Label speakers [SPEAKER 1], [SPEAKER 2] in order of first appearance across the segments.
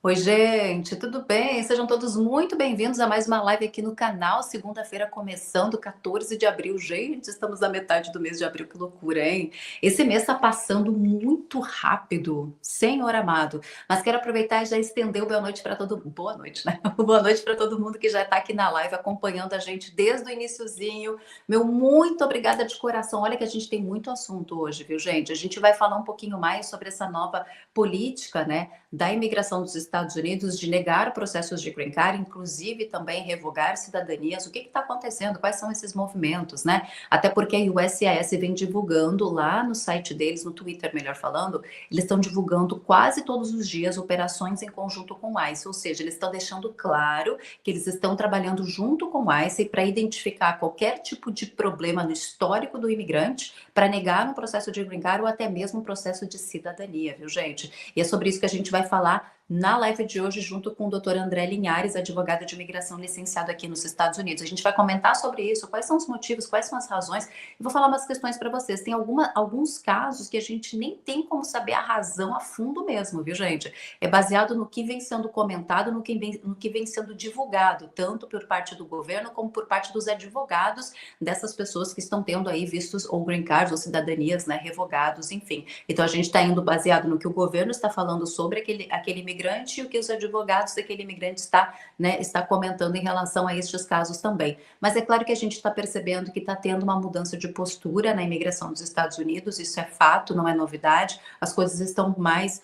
[SPEAKER 1] Oi, gente, tudo bem? Sejam todos muito bem-vindos a mais uma live aqui no canal. Segunda-feira, começando, 14 de abril. Gente, estamos na metade do mês de abril, que loucura, hein? Esse mês está passando muito rápido, Senhor amado. Mas quero aproveitar e já estender o boa noite para todo mundo. Boa noite, né? Boa noite para todo mundo que já está aqui na live acompanhando a gente desde o iniciozinho. Meu muito obrigada de coração. Olha que a gente tem muito assunto hoje, viu, gente? A gente vai falar um pouquinho mais sobre essa nova política, né, da imigração dos Estados Unidos de negar processos de green card, inclusive também revogar cidadanias. O que está acontecendo? Quais são esses movimentos, né? Até porque a USCIS vem divulgando lá no site deles, no Twitter, melhor falando, eles estão divulgando quase todos os dias operações em conjunto com o ICE, ou seja, eles estão deixando claro que eles estão trabalhando junto com o ICE para identificar qualquer tipo de problema no histórico do imigrante para negar um processo de green card ou até mesmo um processo de cidadania, viu, gente? E é sobre isso que a gente vai falar na live de hoje, junto com o Dr. André Linhares, advogado de imigração licenciado aqui nos Estados Unidos. A gente vai comentar sobre isso, quais são os motivos, quais são as razões, e vou falar umas questões para vocês. Tem alguns casos que a gente nem tem como saber a razão a fundo mesmo, viu, gente? É baseado no que vem sendo comentado, no que vem sendo divulgado, tanto por parte do governo como por parte dos advogados dessas pessoas que estão tendo aí vistos ou green cards ou cidadanias, né, revogados, enfim. Então a gente está indo baseado no que o governo está falando sobre aquele imigrante e o que os advogados daquele imigrante está comentando em relação a estes casos também. Mas é claro que a gente está percebendo que está tendo uma mudança de postura na imigração dos Estados Unidos, isso é fato, não é novidade. As coisas estão mais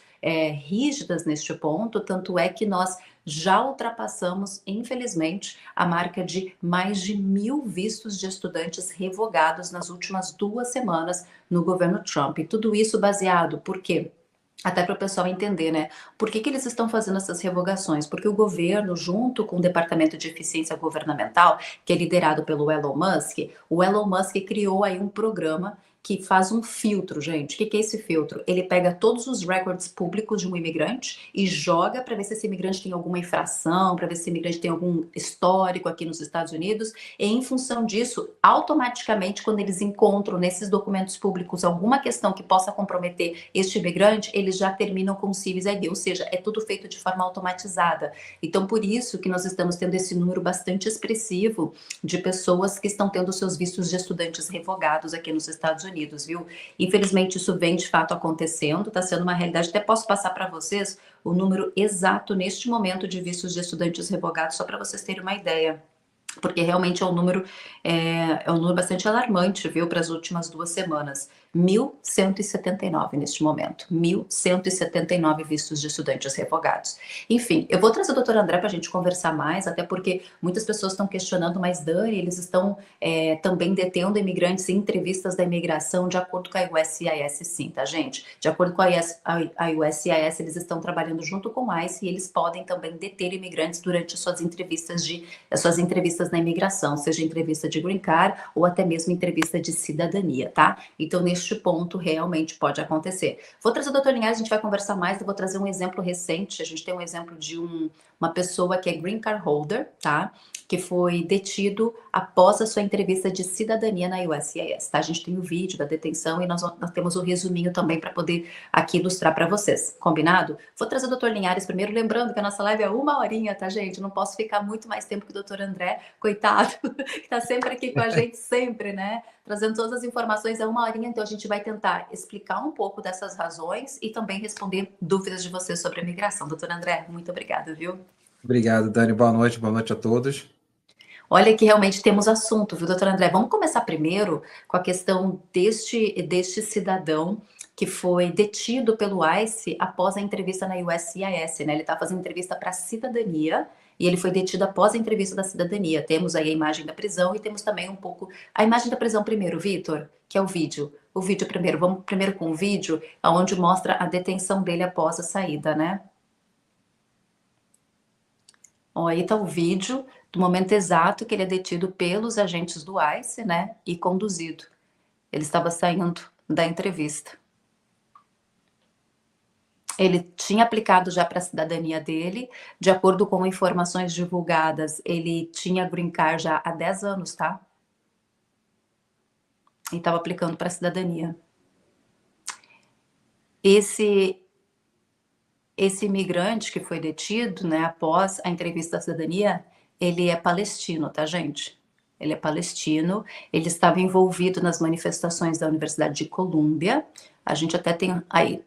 [SPEAKER 1] rígidas neste ponto, tanto é que nós já ultrapassamos, infelizmente, a marca de mais de 1.000 vistos de estudantes revogados nas últimas 2 semanas no governo Trump. E tudo isso baseado, por quê? Até para o pessoal entender, né? Por que eles estão fazendo essas revogações? Porque o governo, junto com o Departamento de Eficiência Governamental, que é liderado pelo o Elon Musk criou aí um programa que faz um filtro, gente. O que é esse filtro? Ele pega todos os recordes públicos de um imigrante e joga para ver se esse imigrante tem alguma infração, para ver se esse imigrante tem algum histórico aqui nos Estados Unidos. E em função disso, automaticamente, quando eles encontram nesses documentos públicos alguma questão que possa comprometer este imigrante, eles já terminam com o Civis ID, ou seja, é tudo feito de forma automatizada. Então, por isso que nós estamos tendo esse número bastante expressivo de pessoas que estão tendo seus vistos de estudantes revogados aqui nos Estados Unidos, viu? Infelizmente, isso vem de fato acontecendo, está sendo uma realidade. Até posso passar para vocês o número exato neste momento de vistos de estudantes revogados, só para vocês terem uma ideia. Porque realmente é um número bastante alarmante, viu, para as últimas 2 semanas. 1.179 neste momento. 1.179 vistos de estudantes revogados. Enfim, eu vou trazer o doutor André para a gente conversar mais, até porque muitas pessoas estão questionando, mas Dani, eles estão também detendo imigrantes em entrevistas da imigração, de acordo com a USCIS, sim, tá, gente? De acordo com a USCIS, eles estão trabalhando junto com o ICE e eles podem também deter imigrantes durante as suas entrevistas na imigração, seja entrevista de green card ou até mesmo entrevista de cidadania, tá? Então, neste ponto, realmente pode acontecer. Vou trazer o doutor Linhares, a gente vai conversar mais, eu vou trazer um exemplo recente, a gente tem um exemplo de uma pessoa que é green card holder, tá? Que foi detido após a sua entrevista de cidadania na USCIS, tá? A gente tem o vídeo da detenção e nós temos o resuminho também para poder aqui ilustrar para vocês, combinado? Vou trazer o doutor Linhares primeiro, lembrando que a nossa live é 1 horinha, tá, gente? Não posso ficar muito mais tempo que o doutor André, coitado, que está sempre aqui com a gente, sempre, né? Trazendo todas as informações, é 1 horinha, então a gente vai tentar explicar um pouco dessas razões e também responder dúvidas de vocês sobre a migração. Doutor André, muito obrigada, viu?
[SPEAKER 2] Obrigado, Dani. Boa noite a todos.
[SPEAKER 1] Olha que realmente temos assunto, viu, doutor André? Vamos começar primeiro com a questão deste cidadão que foi detido pelo ICE após a entrevista na USCIS, né? Ele está fazendo entrevista para cidadania e ele foi detido após a entrevista da cidadania. Temos aí a imagem da prisão e temos também um pouco a imagem da prisão primeiro, Vitor, que é o vídeo. O vídeo primeiro. Vamos primeiro com o vídeo, onde mostra a detenção dele após a saída, né? Ó, aí está o vídeo do momento exato que ele é detido pelos agentes do ICE, né, e conduzido. Ele estava saindo da entrevista. Ele tinha aplicado já para a cidadania dele, de acordo com informações divulgadas, ele tinha green card já há 10 anos, tá? E estava aplicando para a cidadania. Esse esse imigrante que foi detido, né, após a entrevista à cidadania, ele é palestino, tá, gente? Ele é palestino, ele estava envolvido nas manifestações da Universidade de Colômbia. A gente até tem aí,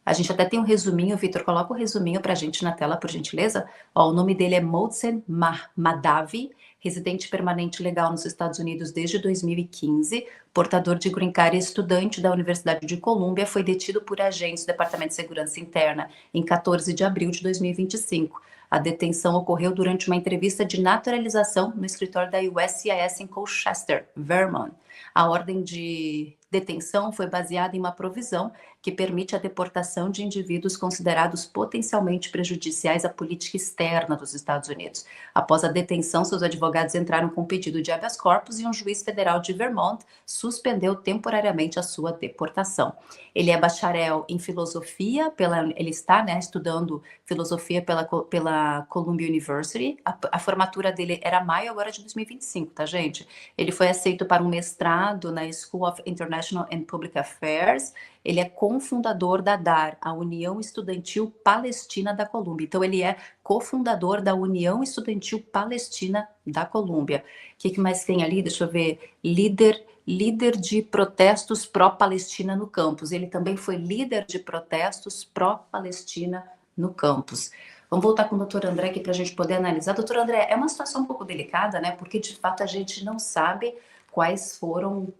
[SPEAKER 1] a gente até tem um resuminho, Vitor, coloca o resuminho pra gente na tela, por gentileza. Ó, o nome dele é Mohsen Mahdavi, residente permanente legal nos Estados Unidos desde 2015, portador de green card e estudante da Universidade de Colômbia, foi detido por agentes do Departamento de Segurança Interna em 14 de abril de 2025. A detenção ocorreu durante uma entrevista de naturalização no escritório da USCIS em Colchester, Vermont. A ordem de detenção foi baseada em uma provisão que permite a deportação de indivíduos considerados potencialmente prejudiciais à política externa dos Estados Unidos. Após a detenção, seus advogados entraram com um pedido de habeas corpus e um juiz federal de Vermont suspendeu temporariamente a sua deportação. Ele é bacharel em filosofia, ele está, né, estudando filosofia pela Columbia University. A formatura dele era maio agora de 2025, tá, gente? Ele foi aceito para um mestrado na School of International and Public Affairs. Ele é cofundador da DAR, a União Estudantil Palestina da Colômbia. Então, ele é cofundador da União Estudantil Palestina da Colômbia. O que mais tem ali? Deixa eu ver. Líder de protestos pró-Palestina no campus. Ele também foi líder de protestos pró-Palestina no campus. Vamos voltar com o doutor André aqui para a gente poder analisar. Doutor André, é uma situação um pouco delicada, né? Porque, de fato, a gente não sabe quais foram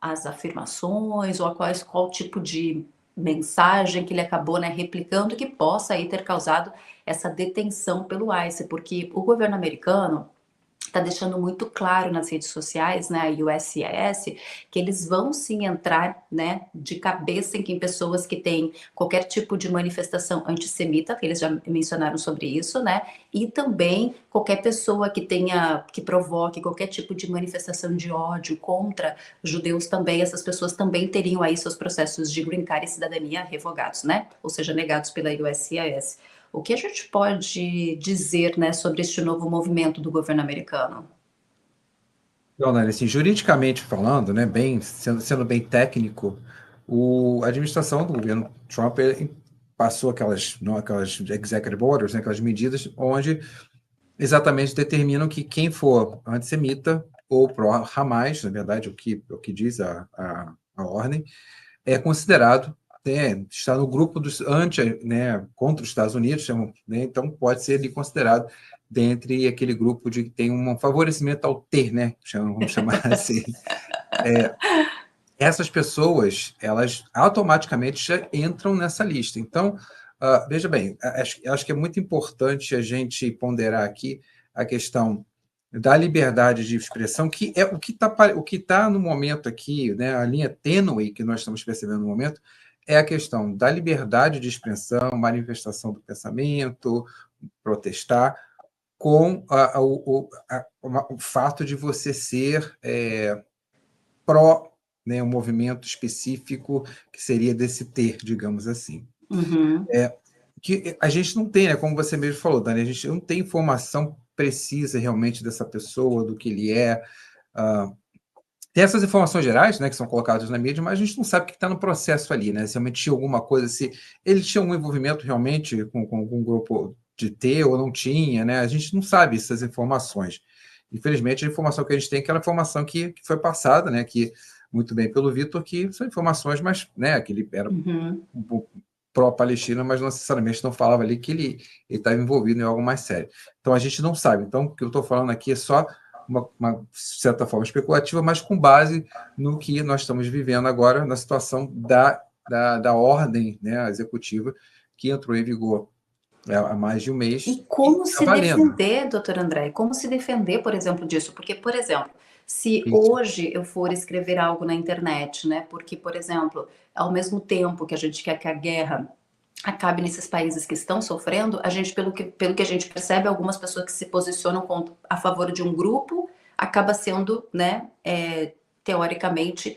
[SPEAKER 1] as afirmações ou qual tipo de mensagem que ele acabou, né, replicando que possa aí ter causado essa detenção pelo ICE, porque o governo americano está deixando muito claro nas redes sociais, né, a USCIS, que eles vão sim entrar, né, de cabeça em pessoas que têm qualquer tipo de manifestação antissemita, que eles já mencionaram sobre isso, né, e também qualquer pessoa que provoque qualquer tipo de manifestação de ódio contra judeus também, essas pessoas também teriam aí seus processos de green card e cidadania revogados, né, ou seja, negados pela USCIS. O que a gente pode dizer, né, sobre este novo movimento do governo americano?
[SPEAKER 2] Então, Nani, assim, juridicamente falando, né, sendo bem técnico, a administração do governo Trump passou aquelas executive orders, né, aquelas medidas onde exatamente determinam que quem for antissemita ou pró-Hamas, na verdade, o que diz a ordem, é considerado, né, está no grupo dos né, contra os Estados Unidos, né, então pode ser ali considerado dentre aquele grupo de que tem um favorecimento ao ter, né, vamos chamar assim. Essas pessoas, elas automaticamente já entram nessa lista. Então, veja bem, acho que é muito importante a gente ponderar aqui a questão da liberdade de expressão, que é o que tá no momento aqui, né, a linha tênue que nós estamos percebendo no momento, é a questão da liberdade de expressão, manifestação do pensamento, protestar, com o fato de você ser pró, né, um movimento específico que seria desse ter, digamos assim.
[SPEAKER 1] Uhum.
[SPEAKER 2] Que a gente não tem, né, como você mesmo falou, Dani, a gente não tem informação precisa realmente dessa pessoa, do que ele é. Tem essas informações gerais, né, que são colocadas na mídia, mas a gente não sabe o que está no processo ali, né? Se realmente tinha alguma coisa, se ele tinha um envolvimento realmente com algum grupo de T ou não tinha, né? A gente não sabe essas informações. Infelizmente, a informação que a gente tem é aquela informação que foi passada, né? Que muito bem pelo Vitor, que são informações, mas, né? Que ele era pró-Palestina, mas não necessariamente não falava ali que ele estava envolvido em algo mais sério. Então a gente não sabe. Então o que eu estou falando aqui é só uma certa forma especulativa, mas com base no que nós estamos vivendo agora, na situação da ordem, né, executiva que entrou em vigor há mais de um mês.
[SPEAKER 1] E como se defender, doutor André? Como se defender, por exemplo, disso? Porque, por exemplo, se hoje eu for escrever algo na internet, né? Porque, por exemplo, ao mesmo tempo que a gente quer que a guerra acabe nesses países que estão sofrendo, a gente, pelo que a gente percebe, algumas pessoas que se posicionam a favor de um grupo acaba sendo, né, teoricamente,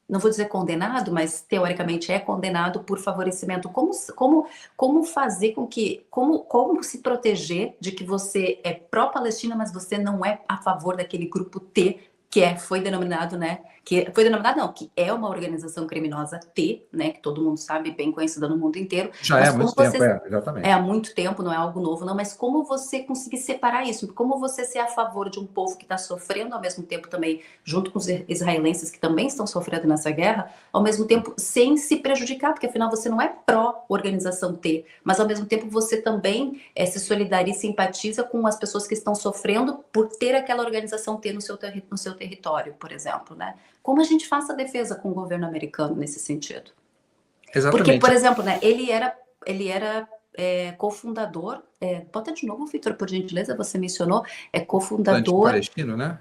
[SPEAKER 1] não vou dizer condenado, mas teoricamente é condenado por favorecimento. Como fazer com que, como se proteger de que você é pró-Palestina, mas você não é a favor daquele grupo T foi denominado, né? Que foi denominado, não, que é uma organização criminosa T, né? Que todo mundo sabe, bem conhecida no mundo inteiro.
[SPEAKER 2] Já é
[SPEAKER 1] Mas
[SPEAKER 2] há
[SPEAKER 1] como
[SPEAKER 2] muito tempo,
[SPEAKER 1] você é
[SPEAKER 2] exatamente.
[SPEAKER 1] há muito tempo, não é algo novo, não, mas como você conseguir separar isso? Como você ser a favor de um povo que está sofrendo ao mesmo tempo também, junto com os israelenses que também estão sofrendo nessa guerra, ao mesmo tempo sem se prejudicar, porque afinal você não é pró-organização T, mas ao mesmo tempo você também se solidariza e simpatiza com as pessoas que estão sofrendo por ter aquela organização T no seu território, por exemplo, né? Como a gente faz a defesa com o governo americano nesse sentido? Porque, por
[SPEAKER 2] Exatamente.
[SPEAKER 1] exemplo, né, ele era cofundador, bota de novo, Vitor, por gentileza, você mencionou,
[SPEAKER 2] Estudante
[SPEAKER 1] cofundador,
[SPEAKER 2] palestino, né?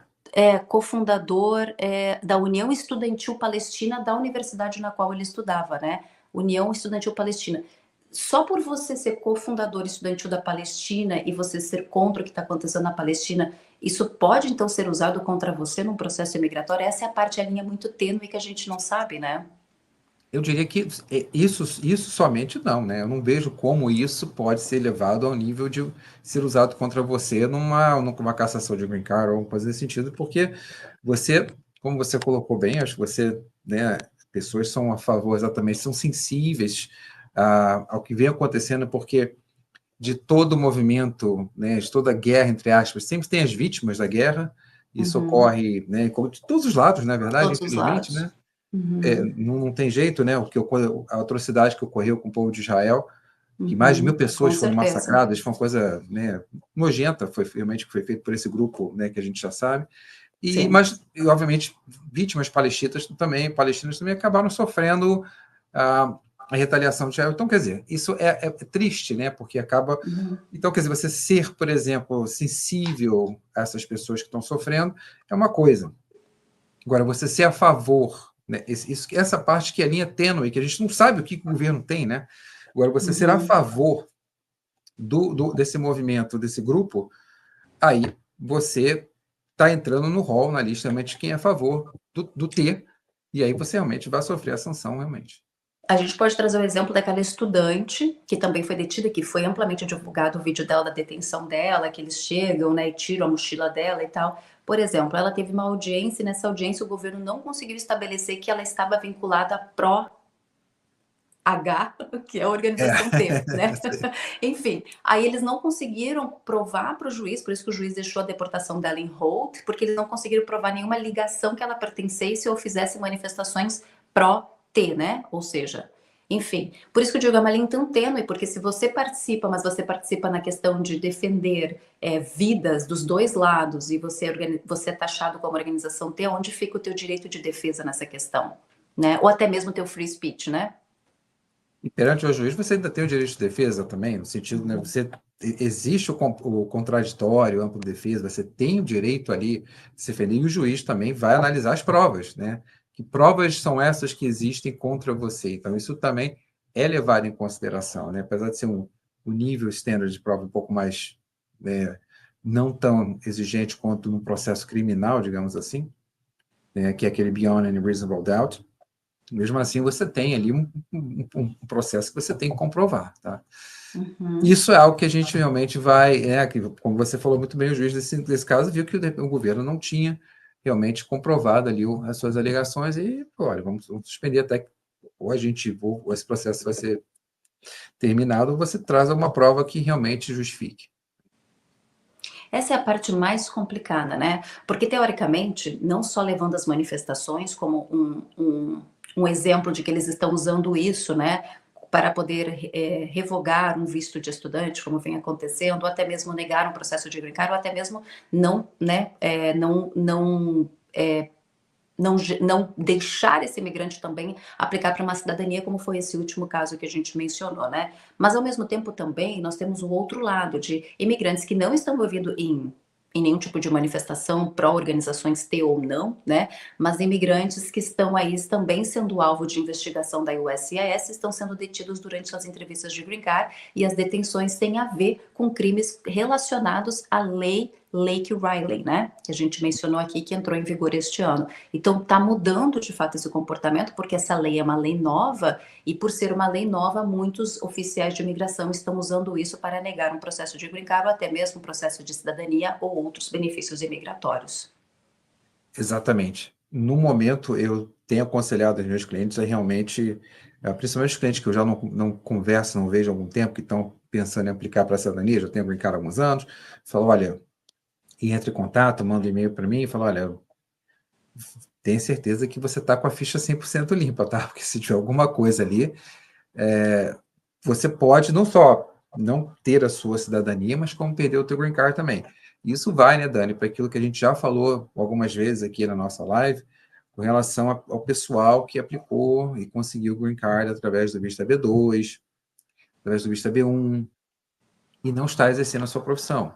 [SPEAKER 1] da União Estudantil Palestina da universidade na qual ele estudava, né? União Estudantil Palestina. Só por você ser cofundador estudantil da Palestina e você ser contra o que está acontecendo na Palestina, isso pode então ser usado contra você num processo imigratório? Essa é a linha muito tênue que a gente não sabe, né?
[SPEAKER 2] Eu diria que isso somente não, né? Eu não vejo como isso pode ser levado ao nível de ser usado contra você numa cassação de green card ou alguma coisa nesse sentido, porque você, como você colocou bem, acho que você, né, pessoas são a favor exatamente, são sensíveis ao que vem acontecendo, porque de todo o movimento, né, de toda a guerra, entre aspas, sempre tem as vítimas da guerra, isso
[SPEAKER 1] Uhum.
[SPEAKER 2] ocorre, né, de todos os lados, na verdade,
[SPEAKER 1] Todos os
[SPEAKER 2] infelizmente,
[SPEAKER 1] lados.
[SPEAKER 2] né?
[SPEAKER 1] Uhum.
[SPEAKER 2] Não tem jeito, né? A atrocidade que ocorreu com o povo de Israel, que mais de 1.000
[SPEAKER 1] Com
[SPEAKER 2] pessoas foram
[SPEAKER 1] certeza.
[SPEAKER 2] massacradas, foi uma coisa, né, nojenta, foi realmente que foi feito por esse grupo, né, que a gente já sabe.
[SPEAKER 1] Sim.
[SPEAKER 2] E, obviamente, vítimas palestinas também acabaram sofrendo a retaliação de Israel. Então, quer dizer, isso é triste, né? Porque acaba.
[SPEAKER 1] Uhum.
[SPEAKER 2] Então, quer dizer, você ser, por exemplo, sensível a essas pessoas que estão sofrendo é uma coisa. Agora, você ser a favor, né? Essa parte que é a linha tênue, que a gente não sabe o que o governo tem, né? Agora, você ser a
[SPEAKER 1] Uhum.
[SPEAKER 2] favor desse movimento, desse grupo, aí você está entrando no rol, na lista realmente de quem é a favor do T, e aí você realmente vai sofrer a sanção, realmente.
[SPEAKER 1] A gente pode trazer o exemplo daquela estudante que também foi detida, que foi amplamente divulgado o vídeo dela, da detenção dela, que eles chegam, né, e tiram a mochila dela e tal. Por exemplo, ela teve uma audiência e nessa audiência o governo não conseguiu estabelecer que ela estava vinculada à H, que é a
[SPEAKER 2] É.
[SPEAKER 1] organização T, né? Enfim, aí eles não conseguiram provar para o juiz, por isso que o juiz deixou a deportação dela em hold, porque eles não conseguiram provar nenhuma ligação que ela pertencesse ou fizesse manifestações pró-T, né? Ou seja, enfim, por isso que eu digo, é uma linha tão tênue, porque se você participa, mas você participa na questão de defender vidas dos dois lados e você é taxado como organização T, onde fica o teu direito de defesa nessa questão? Né? Ou até mesmo o teu free speech, né?
[SPEAKER 2] E perante o juiz, você ainda tem o direito de defesa também, no sentido, né, existe o contraditório, amplo defesa, você tem o direito ali de se defender, e o juiz também vai analisar as provas, né? Que provas são essas que existem contra você? Então, isso também é levado em consideração, né? Apesar de ser um nível standard de prova um pouco mais, né, não tão exigente quanto num processo criminal, digamos assim, né, que é aquele beyond any reasonable doubt. Mesmo assim, você tem ali um processo que você tem que comprovar, tá?
[SPEAKER 1] Uhum.
[SPEAKER 2] Isso é algo que a gente realmente vai, que, como você falou muito bem, o juiz desse caso viu que o governo não tinha realmente comprovado ali as suas alegações e, olha, vamos suspender até que ou esse processo vai ser terminado, ou você traz alguma prova que realmente justifique.
[SPEAKER 1] Essa é a parte mais complicada, né? Porque, teoricamente, não só levando as manifestações como um exemplo de que eles estão usando isso, né, para poder revogar um visto de estudante, como vem acontecendo, ou até mesmo negar um processo de green card, ou até mesmo não, né, não deixar esse imigrante também aplicar para uma cidadania, como foi esse último caso que a gente mencionou, né? Mas ao mesmo tempo também nós temos o outro lado de imigrantes que não estão envolvidos em nenhum tipo de manifestação pró-organizações T ou não, né? Mas imigrantes que estão aí também sendo alvo de investigação da USCIS, estão sendo detidos durante suas entrevistas de green card e as detenções têm a ver com crimes relacionados à lei Lake Riley, né? Que a gente mencionou aqui, que entrou em vigor este ano. Então, está mudando de fato esse comportamento, porque essa lei é uma lei nova, e por ser uma lei nova, muitos oficiais de imigração estão usando isso para negar um processo de green card ou até mesmo um processo de cidadania ou outros benefícios imigratórios.
[SPEAKER 2] Exatamente. No momento, eu tenho aconselhado os meus clientes a realmente, principalmente os clientes que eu já não converso, não vejo há algum tempo, que estão pensando em aplicar para a cidadania, já tenho brincado há alguns anos, falo, olha, e entre em contato, manda um e-mail para mim e fala, olha, tenha certeza que você está com a ficha 100% limpa, tá? Porque se tiver alguma coisa ali, você pode não só não ter a sua cidadania, mas como perder o teu green card também. Isso vai, né, Dani, para aquilo que a gente já falou algumas vezes aqui na nossa live, com relação ao pessoal que aplicou e conseguiu o green card através do Vista B2, através do Vista B1, e não está exercendo a sua profissão.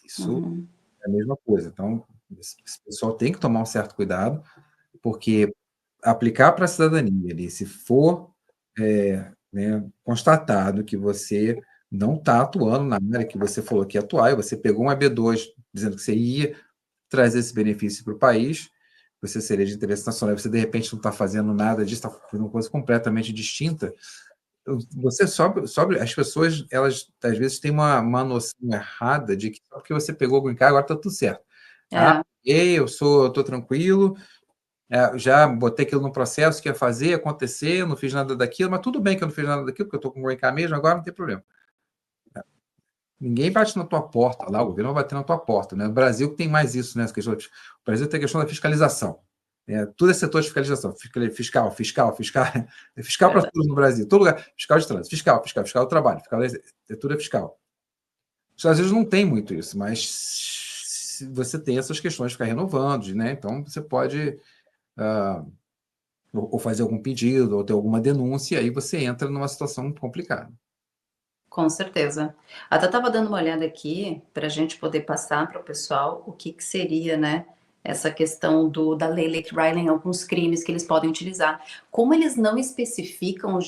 [SPEAKER 2] Isso
[SPEAKER 1] Uhum.
[SPEAKER 2] é a mesma coisa. Então, esse pessoal tem que tomar um certo cuidado, porque aplicar para a cidadania ali, se for né, constatado que você não está atuando na área que você falou que ia atuar, e você pegou um EB2 dizendo que você ia trazer esse benefício para o país, você seria de interesse nacional, você de repente não está fazendo nada disso, está fazendo uma coisa completamente distinta, você sobe, as pessoas, elas às vezes têm uma noção errada de que só porque você pegou o green card, agora está tudo certo. Ah,
[SPEAKER 1] É,
[SPEAKER 2] eu estou tranquilo, já botei aquilo no processo que ia fazer, acontecer, não fiz nada daquilo, mas tudo bem que eu não fiz nada daquilo, porque eu estou com o green card mesmo, agora não tem problema. Ninguém bate na tua porta lá, o governo vai bater na tua porta, né? No Brasil tem mais isso, né? O Brasil tem a questão da fiscalização. Tudo é setor de fiscalização. Fiscal. É fiscal para
[SPEAKER 1] verdade.
[SPEAKER 2] tudo no Brasil. Todo lugar. Fiscal de trânsito, fiscal do trabalho, tudo é fiscal. Os Estados Unidos não tem muito isso, mas você tem essas questões de ficar renovando, né? Então você pode ou fazer algum pedido, ou ter alguma denúncia, e aí você entra numa situação muito complicada.
[SPEAKER 1] Com certeza. Até estava dando uma olhada aqui para a gente poder passar para o pessoal o que, que seria, né, essa questão da lei Lake Riley, alguns crimes que eles podem utilizar. Como eles não especificam,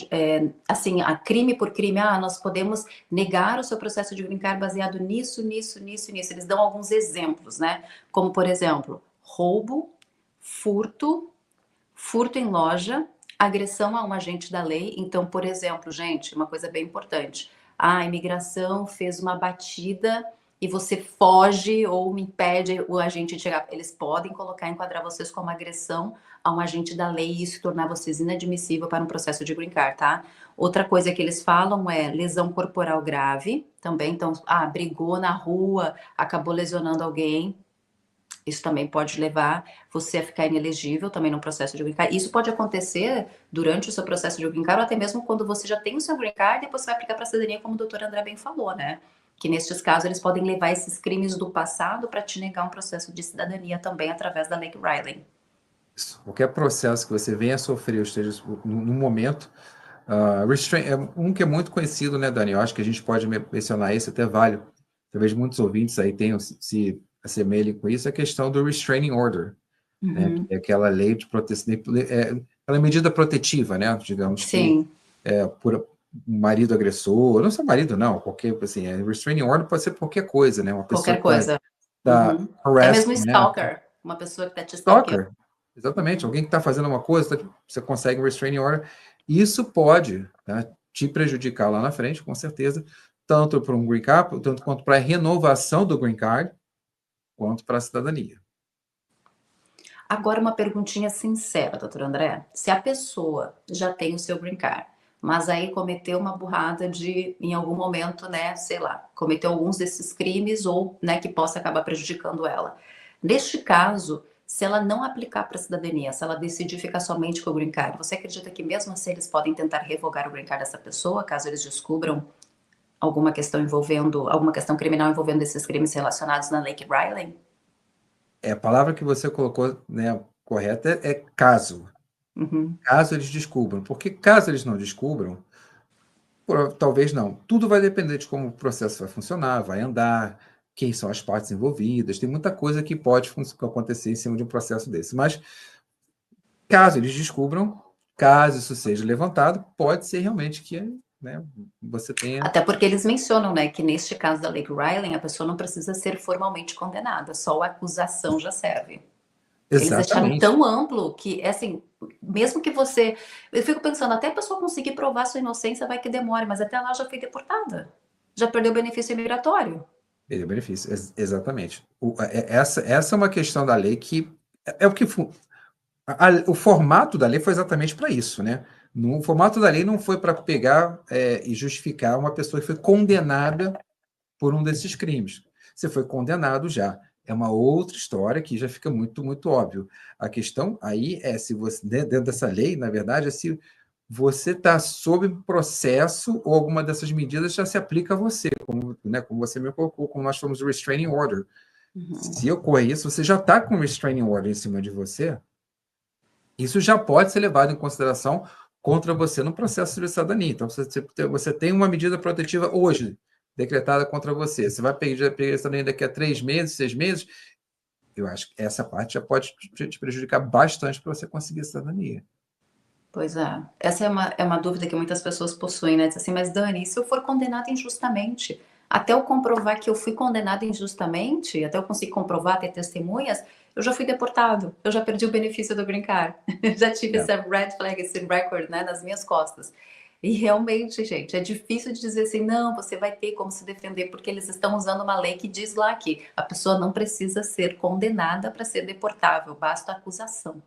[SPEAKER 1] assim, a crime por crime, nós podemos negar o seu processo de green card baseado nisso, nisso, nisso, nisso. Eles dão alguns exemplos, né? Como, por exemplo, roubo, furto, furto em loja, agressão a um agente da lei. Então, por exemplo, gente, uma coisa bem importante. A imigração fez uma batida e você foge ou impede o agente de chegar. Eles podem colocar, enquadrar vocês como agressão a um agente da lei e isso tornar vocês inadmissível para um processo de green card, tá? Outra coisa que eles falam é lesão corporal grave também. Então, brigou na rua, acabou lesionando alguém. Isso também pode levar você a ficar inelegível também no processo de green card. Isso pode acontecer durante o seu processo de green card ou até mesmo quando você já tem o seu green card e depois você vai aplicar para a cidadania, como o doutor André bem falou, né? Que nestes casos eles podem levar esses crimes do passado para te negar um processo de cidadania também através da Lake Riley.
[SPEAKER 2] Qualquer processo que você venha a sofrer, ou esteja no momento, um que é muito conhecido, né, Dani? Eu acho que a gente pode mencionar esse, até vale. Talvez muitos ouvintes aí tenham se assemelhem com isso, é a questão do restraining order, né?
[SPEAKER 1] Uhum.
[SPEAKER 2] Que é aquela lei de proteção, aquela medida protetiva, né? Digamos que
[SPEAKER 1] Sim,
[SPEAKER 2] por um marido agressor, não só marido, não, qualquer, assim, restraining order pode ser qualquer coisa, né? Uma pessoa
[SPEAKER 1] qualquer
[SPEAKER 2] que está
[SPEAKER 1] coisa.
[SPEAKER 2] tá
[SPEAKER 1] Uhum. Até mesmo
[SPEAKER 2] harassing, né?
[SPEAKER 1] stalker, uma pessoa que está te stalkeando.
[SPEAKER 2] Stalker, exatamente.
[SPEAKER 1] Uhum.
[SPEAKER 2] Alguém que está fazendo uma coisa, você consegue um restraining order. Isso pode, tá, te prejudicar lá na frente, com certeza, tanto para um green card, tanto quanto para a renovação do green card, quanto para a cidadania.
[SPEAKER 1] Agora uma perguntinha sincera, doutor André. Se a pessoa já tem o seu green card, mas aí cometeu uma burrada de, em algum momento, né, sei lá, cometeu alguns desses crimes ou, né, que possa acabar prejudicando ela. Neste caso, se ela não aplicar para a cidadania, se ela decidir ficar somente com o green card, você acredita que mesmo assim eles podem tentar revogar o green card dessa pessoa, caso eles descubram alguma questão criminal envolvendo esses crimes relacionados na Lake Riley?
[SPEAKER 2] A palavra que você colocou, né, correta é caso.
[SPEAKER 1] Uhum.
[SPEAKER 2] Caso eles descubram. Porque caso eles não descubram, talvez não. Tudo vai depender de como o processo vai funcionar, vai andar, quem são as partes envolvidas. Tem muita coisa que pode acontecer em cima de um processo desse. Mas, caso eles descubram, caso isso seja levantado, pode ser realmente que, né, você tenha.
[SPEAKER 1] Até porque eles mencionam, né, que neste caso da Lake Riley, a pessoa não precisa ser formalmente condenada, só a acusação já serve. Eles deixaram
[SPEAKER 2] Exatamente.
[SPEAKER 1] tão amplo que, é assim, mesmo que você. Eu fico pensando, até a pessoa conseguir provar sua inocência vai que demore, mas até lá já foi deportada. Já perdeu o benefício migratório.
[SPEAKER 2] Ele é benefício, exatamente. Essa é uma questão da lei que É o que o formato da lei foi exatamente para isso, né? O formato da lei não foi para pegar e justificar uma pessoa que foi condenada por um desses crimes. Você foi condenado já. É uma outra história que já fica muito, muito óbvio. A questão aí é se você, dentro dessa lei, na verdade, é se você está sob processo ou alguma dessas medidas já se aplica a você, como, né, como você me colocou, como nós chamamos de restraining order. Se ocorre isso, você já está com restraining order em cima de você, isso já pode ser levado em consideração contra você no processo de cidadania. Então, você tem uma medida protetiva hoje, decretada contra você. Você vai pedir a cidadania daqui a 3 meses, 6 meses? Eu acho que essa parte já pode te prejudicar bastante para você conseguir a cidadania.
[SPEAKER 1] Pois é. Essa é uma dúvida que muitas pessoas possuem, né? Diz assim, mas Dani, e se eu for condenada injustamente? Até eu comprovar que eu fui condenada injustamente, até eu conseguir comprovar, ter testemunhas, eu já fui deportado, eu já perdi o benefício do green card. Já tive
[SPEAKER 2] É.
[SPEAKER 1] essa red flag, esse record, né, nas minhas costas. E realmente, gente, é difícil de dizer assim, não, você vai ter como se defender, porque eles estão usando uma lei que diz lá que a pessoa não precisa ser condenada para ser deportável, basta a acusação.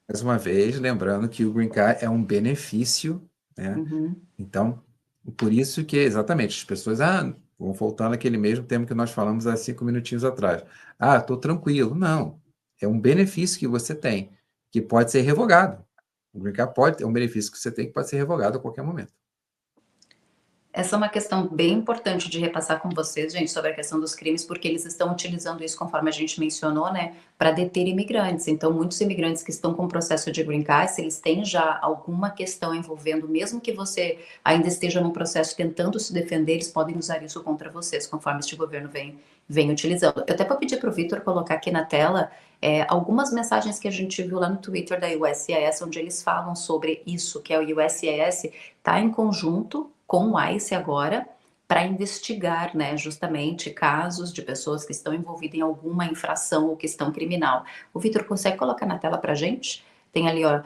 [SPEAKER 2] Mais uma vez, lembrando que o Green Card é um benefício, né?
[SPEAKER 1] Uhum.
[SPEAKER 2] Então, por isso que, exatamente, as pessoas, vão voltando aquele mesmo termo que nós falamos há 5 minutinhos atrás. Estou tranquilo. Não, é um benefício que você tem, que pode ser revogado. O Green Card é um benefício que você tem que pode ser revogado a qualquer momento.
[SPEAKER 1] Essa é uma questão bem importante de repassar com vocês, gente, sobre a questão dos crimes, porque eles estão utilizando isso, conforme a gente mencionou, né, para deter imigrantes. Então, muitos imigrantes que estão com processo de green card, se eles têm já alguma questão envolvendo, mesmo que você ainda esteja num processo tentando se defender, eles podem usar isso contra vocês, conforme este governo vem utilizando. Eu até vou pedir para o Vitor colocar aqui na tela algumas mensagens que a gente viu lá no Twitter da USCIS, onde eles falam sobre isso, que é o USCIS está em conjunto com o ICE agora para investigar, né, justamente casos de pessoas que estão envolvidas em alguma infração ou questão criminal. O Vitor consegue colocar na tela para a gente? Tem ali, ó,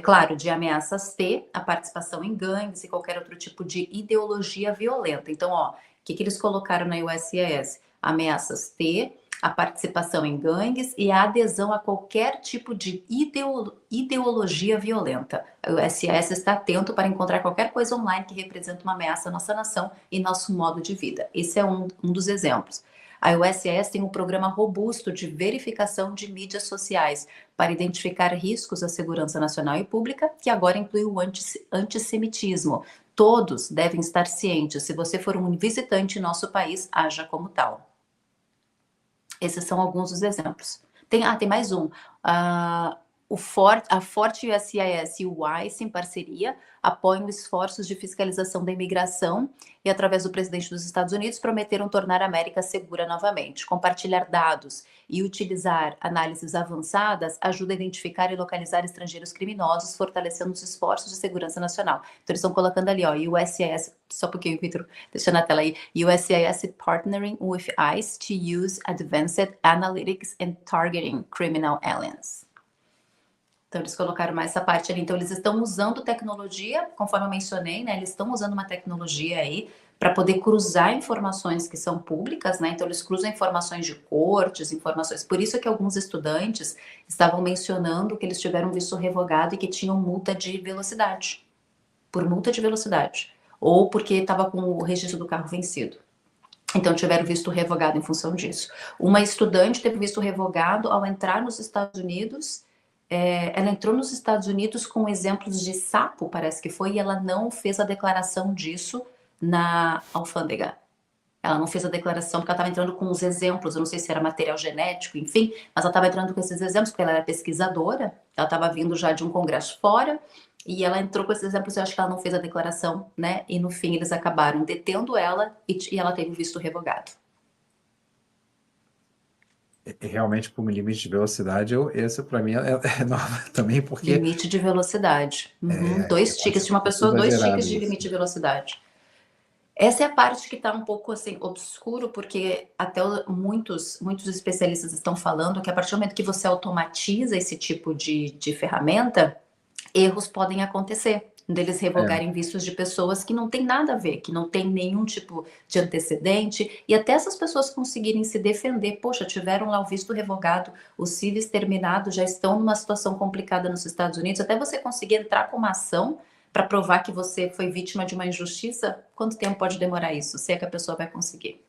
[SPEAKER 1] claro, de ameaças T, a participação em gangues e qualquer outro tipo de ideologia violenta. Então, ó, o que eles colocaram na USCIS? Ameaças T, a participação em gangues e a adesão a qualquer tipo de ideologia violenta. O SS está atento para encontrar qualquer coisa online que represente uma ameaça à nossa nação e nosso modo de vida. Esse é um dos exemplos. A USS tem um programa robusto de verificação de mídias sociais para identificar riscos à segurança nacional e pública, que agora inclui o antissemitismo. Todos devem estar cientes. Se você for um visitante em nosso país, haja como tal. Esses são alguns dos exemplos. Tem mais um. A Forte USCIS e o ICE, em parceria, apoiam esforços de fiscalização da imigração e, através do presidente dos Estados Unidos, prometeram tornar a América segura novamente. Compartilhar dados e utilizar análises avançadas ajuda a identificar e localizar estrangeiros criminosos, fortalecendo os esforços de segurança nacional. Então, eles estão colocando ali, ó, USCIS, só um pouquinho, Vitor, deixa na tela aí, USCIS partnering with ICE to use advanced analytics and targeting criminal aliens. Então, eles colocaram mais essa parte ali. Então, eles estão usando tecnologia, conforme eu mencionei, né? Eles estão usando uma tecnologia aí para poder cruzar informações que são públicas, né? Então, eles cruzam informações de cortes, informações. Por isso que alguns estudantes estavam mencionando que eles tiveram visto revogado e que tinham multa de velocidade. Por multa de velocidade. Ou porque estava com o registro do carro vencido. Então, tiveram visto revogado em função disso. Uma estudante teve visto revogado ao entrar nos Estados Unidos. Ela entrou nos Estados Unidos com exemplos de sapo, parece que foi, e ela não fez a declaração disso na alfândega. Ela não fez a declaração porque ela estava entrando com os exemplos, eu não sei se era material genético, enfim, mas ela estava entrando com esses exemplos porque ela era pesquisadora, ela estava vindo já de um congresso fora, e ela entrou com esses exemplos, eu acho que ela não fez a declaração, né? E no fim eles acabaram detendo ela e ela teve o visto revogado.
[SPEAKER 2] Realmente, por limite de velocidade, esse para mim é nova também, porque
[SPEAKER 1] Limite de velocidade. Uhum. 2 tickets de uma pessoa, 2 tickets de limite de velocidade. Essa é a parte que está um pouco assim obscuro, porque até muitos especialistas estão falando que a partir do momento que você automatiza esse tipo de ferramenta, erros podem acontecer. deles
[SPEAKER 2] É.
[SPEAKER 1] revogarem vistos de pessoas que não tem nada a ver, que não tem nenhum tipo de antecedente, e até essas pessoas conseguirem se defender. Poxa, tiveram lá o visto revogado, os CIVs terminados, já estão numa situação complicada nos Estados Unidos, até você conseguir entrar com uma ação para provar que você foi vítima de uma injustiça, quanto tempo pode demorar isso? Se é que a pessoa vai conseguir?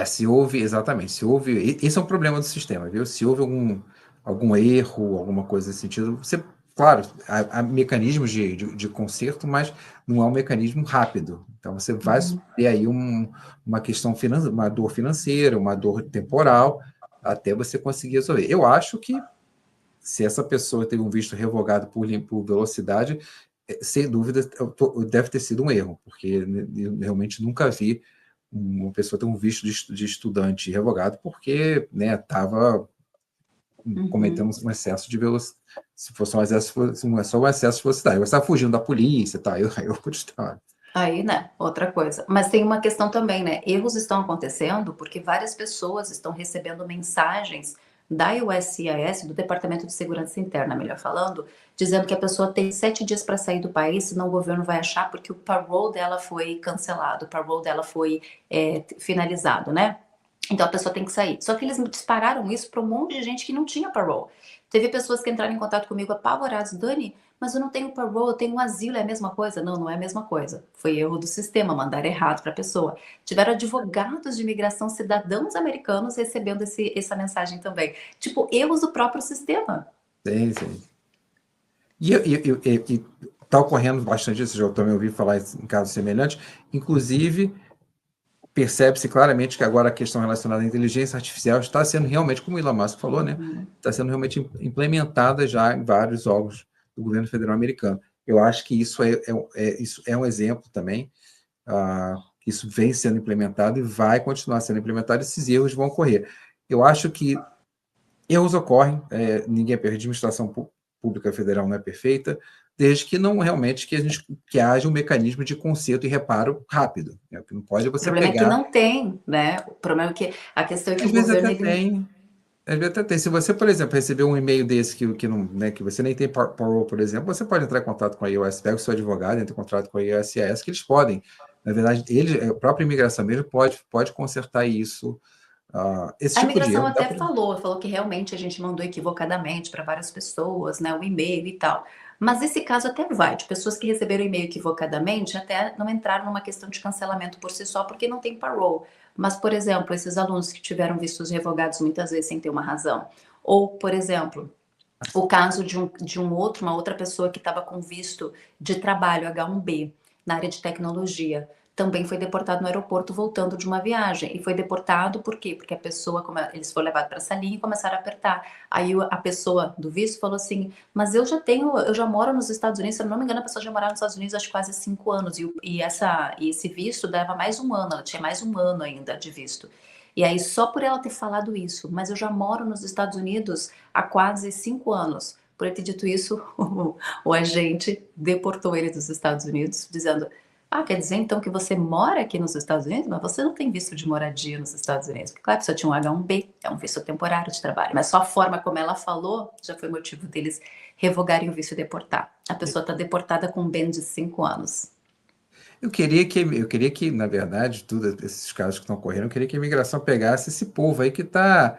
[SPEAKER 2] Se houve, exatamente, se houve, esse é um problema do sistema, viu? Se houve algum erro, alguma coisa nesse sentido, você, claro, há mecanismos de conserto, mas não é um mecanismo rápido. Então, você vai ter aí uma questão financeira, uma dor financeira, uma dor temporal, até você conseguir resolver. Eu acho que se essa pessoa teve um visto revogado por velocidade, sem dúvida, deve ter sido um erro, porque eu realmente nunca vi uma pessoa ter um visto de estudante revogado porque, né, estava cometendo um excesso de velocidade. Se fosse um excesso, se não é só um excesso de velocidade, você está fugindo da polícia, tá? Aí eu pude estar.
[SPEAKER 1] Aí, né, outra coisa. Mas tem uma questão também, né? Erros estão acontecendo porque várias pessoas estão recebendo mensagens da USCIS, do Departamento de Segurança Interna, melhor falando, dizendo que a pessoa tem 7 dias para sair do país, senão o governo vai achar porque o parole dela foi cancelado, o parole dela foi finalizado, né? Então a pessoa tem que sair. Só que eles dispararam isso para um monte de gente que não tinha parole. Teve pessoas que entraram em contato comigo apavoradas, Dani, mas eu não tenho parole, eu tenho um asilo, é a mesma coisa? Não, não é a mesma coisa. Foi erro do sistema, mandar errado para a pessoa. Tiveram advogados de imigração, cidadãos americanos recebendo essa mensagem também. Tipo, erros do próprio sistema.
[SPEAKER 2] Sim, sim. E está ocorrendo bastante isso, já também ouvi falar em casos semelhantes, inclusive percebe-se claramente que agora a questão relacionada à inteligência artificial está sendo realmente, como o Elon Musk falou, né, está sendo realmente implementada já em vários órgãos do governo federal americano. Eu acho que isso é um exemplo também, que isso vem sendo implementado e vai continuar sendo implementado, esses erros vão ocorrer. Eu acho que erros ocorrem, ninguém é perfeito, a administração pública federal não é perfeita, desde que não realmente que haja um mecanismo de conserto e reparo rápido. Né? O que não pode é
[SPEAKER 1] O
[SPEAKER 2] você
[SPEAKER 1] problema é que
[SPEAKER 2] pegar.
[SPEAKER 1] não tem, né? O problema é que a questão é que
[SPEAKER 2] Às
[SPEAKER 1] o
[SPEAKER 2] vezes
[SPEAKER 1] governo
[SPEAKER 2] até
[SPEAKER 1] ele
[SPEAKER 2] tem. Às vezes até tem. Se você, por exemplo, receber um e-mail desse que, não, né, que você nem tem parole, por exemplo, você pode entrar em contato com a IOS, pega o seu advogado, entra em contato com a IOSCS, que eles podem. Na verdade, a própria imigração mesmo pode consertar isso. Esse
[SPEAKER 1] A
[SPEAKER 2] tipo de
[SPEAKER 1] imigração
[SPEAKER 2] erro dá
[SPEAKER 1] até
[SPEAKER 2] para.
[SPEAKER 1] falou que realmente a gente mandou equivocadamente para várias pessoas, né, o e-mail e tal. Mas esse caso até vai, de pessoas que receberam o e-mail equivocadamente, até não entraram numa questão de cancelamento por si só, porque não tem parole. Mas, por exemplo, esses alunos que tiveram vistos revogados muitas vezes sem ter uma razão. Ou, por exemplo, o caso uma outra pessoa que estava com visto de trabalho H1B na área de tecnologia. Também foi deportado no aeroporto voltando de uma viagem. E foi deportado por quê? Porque a pessoa, eles foram levados para a salinha e começaram a apertar. Aí a pessoa do visto falou assim: mas eu já moro nos Estados Unidos, se eu não me engano, a pessoa já morava nos Estados Unidos há quase 5 anos. E esse visto dava mais um ano, ela tinha mais um ano ainda de visto. E aí, só por ela ter falado isso, mas eu já moro nos Estados Unidos há quase 5 anos. Por ele ter dito isso, o agente deportou ele dos Estados Unidos, dizendo: ah, quer dizer então que você mora aqui nos Estados Unidos, mas você não tem visto de moradia nos Estados Unidos? Porque, claro, a pessoa tinha um H1B, é um visto temporário de trabalho, mas só a forma como ela falou já foi motivo deles revogarem o visto e deportar. A pessoa está deportada com um bem de 5 anos.
[SPEAKER 2] Eu queria que, na verdade, todos esses casos que estão ocorrendo, eu queria que a imigração pegasse esse povo aí que está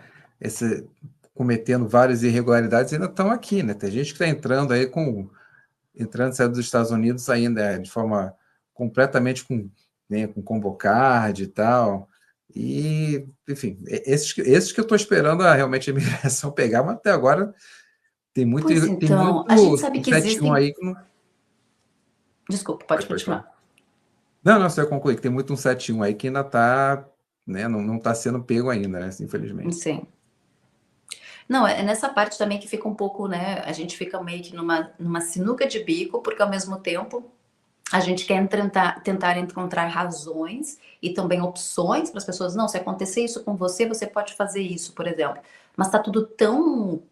[SPEAKER 2] cometendo várias irregularidades e ainda estão aqui, né? Tem gente que está entrando aí entrando e saindo dos Estados Unidos ainda de forma completamente né, com combo card e tal. E, enfim, esses que eu estou esperando realmente a imigração pegar, mas até agora
[SPEAKER 1] Pois
[SPEAKER 2] tem muito
[SPEAKER 1] então, a gente sabe
[SPEAKER 2] um
[SPEAKER 1] que
[SPEAKER 2] 71
[SPEAKER 1] existem.
[SPEAKER 2] aí que não.
[SPEAKER 1] Desculpa, pode
[SPEAKER 2] Pode falar.
[SPEAKER 1] continuar.
[SPEAKER 2] Não, não, você vai concluir que tem muito um 71 aí que ainda está, né, não está sendo pego ainda, né, infelizmente.
[SPEAKER 1] Sim. Não, é nessa parte também que fica um pouco, né? A gente fica meio que numa sinuca de bico, porque ao mesmo tempo a gente quer tentar encontrar razões e também opções para as pessoas. Não, se acontecer isso com você, você pode fazer isso, por exemplo. Mas está tudo tão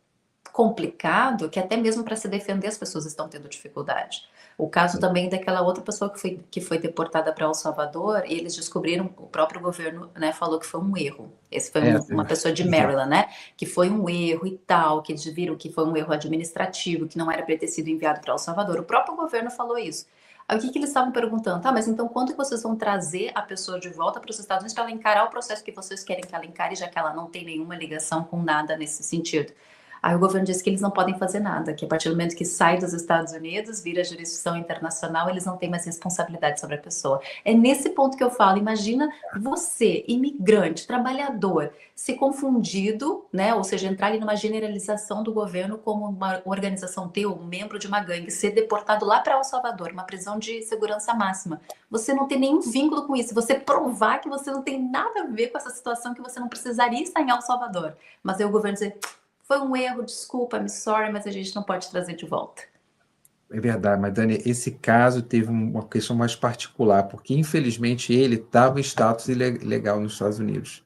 [SPEAKER 1] complicado que até mesmo para se defender as pessoas estão tendo dificuldade. O caso também daquela outra pessoa que foi deportada para El Salvador, e eles descobriram, o próprio governo, né, falou que foi um erro. Esse foi uma pessoa de
[SPEAKER 2] Exato.
[SPEAKER 1] Maryland, né, que foi um erro e tal, que eles viram que foi um erro administrativo, que não era para ter sido enviado para El Salvador. O próprio governo falou isso. Aí o que que eles estavam perguntando? Tá, mas então quando que vocês vão trazer a pessoa de volta para os Estados Unidos para ela encarar o processo que vocês querem que ela encare, já que ela não tem nenhuma ligação com nada nesse sentido? Aí o governo disse que eles não podem fazer nada, que a partir do momento que sai dos Estados Unidos, vira jurisdição internacional, eles não têm mais responsabilidade sobre a pessoa. É nesse ponto que eu falo, imagina você, imigrante, trabalhador, ser confundido, né? Ou seja, entrar ali numa generalização do governo como uma organização teu, um membro de uma gangue, ser deportado lá para El Salvador, uma prisão de segurança máxima. Você não tem nenhum vínculo com isso. Você provar que você não tem nada a ver com essa situação, que você não precisaria estar em El Salvador. Mas aí o governo dizer, foi um erro, desculpa, I'm sorry, mas a gente não pode trazer de volta.
[SPEAKER 2] É verdade, mas Dani, esse caso teve uma questão mais particular, porque infelizmente ele estava em status ilegal nos Estados Unidos.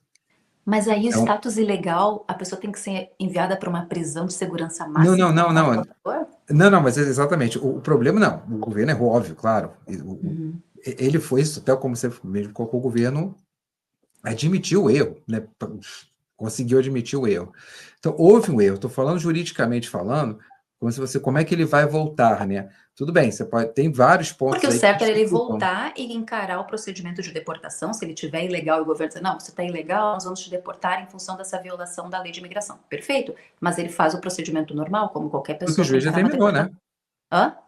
[SPEAKER 1] Mas aí o
[SPEAKER 2] Então,
[SPEAKER 1] status ilegal, a pessoa tem que ser enviada para uma prisão de segurança
[SPEAKER 2] não,
[SPEAKER 1] máxima
[SPEAKER 2] não, não,
[SPEAKER 1] como El
[SPEAKER 2] não.
[SPEAKER 1] Salvador?
[SPEAKER 2] Não, não, mas exatamente. O problema não. O governo errou, óbvio, claro.
[SPEAKER 1] Uhum.
[SPEAKER 2] Ele foi, até como você mesmo colocou, o governo admitiu o erro, né? Conseguiu admitir o erro. Então, houve um erro. Estou falando juridicamente falando, como é que ele vai voltar, né? Tudo bem, você pode, tem vários pontos
[SPEAKER 1] Porque o
[SPEAKER 2] aí que
[SPEAKER 1] certo era ele
[SPEAKER 2] dificultam.
[SPEAKER 1] voltar e encarar o procedimento de deportação, se ele tiver ilegal e o governo dizer, não, você está ilegal, nós vamos te deportar em função dessa violação da lei de imigração. Perfeito, mas ele faz o procedimento normal, como qualquer
[SPEAKER 2] Porque o
[SPEAKER 1] pessoa para
[SPEAKER 2] juiz
[SPEAKER 1] encarar uma
[SPEAKER 2] determinou, né?
[SPEAKER 1] deportação. Hã?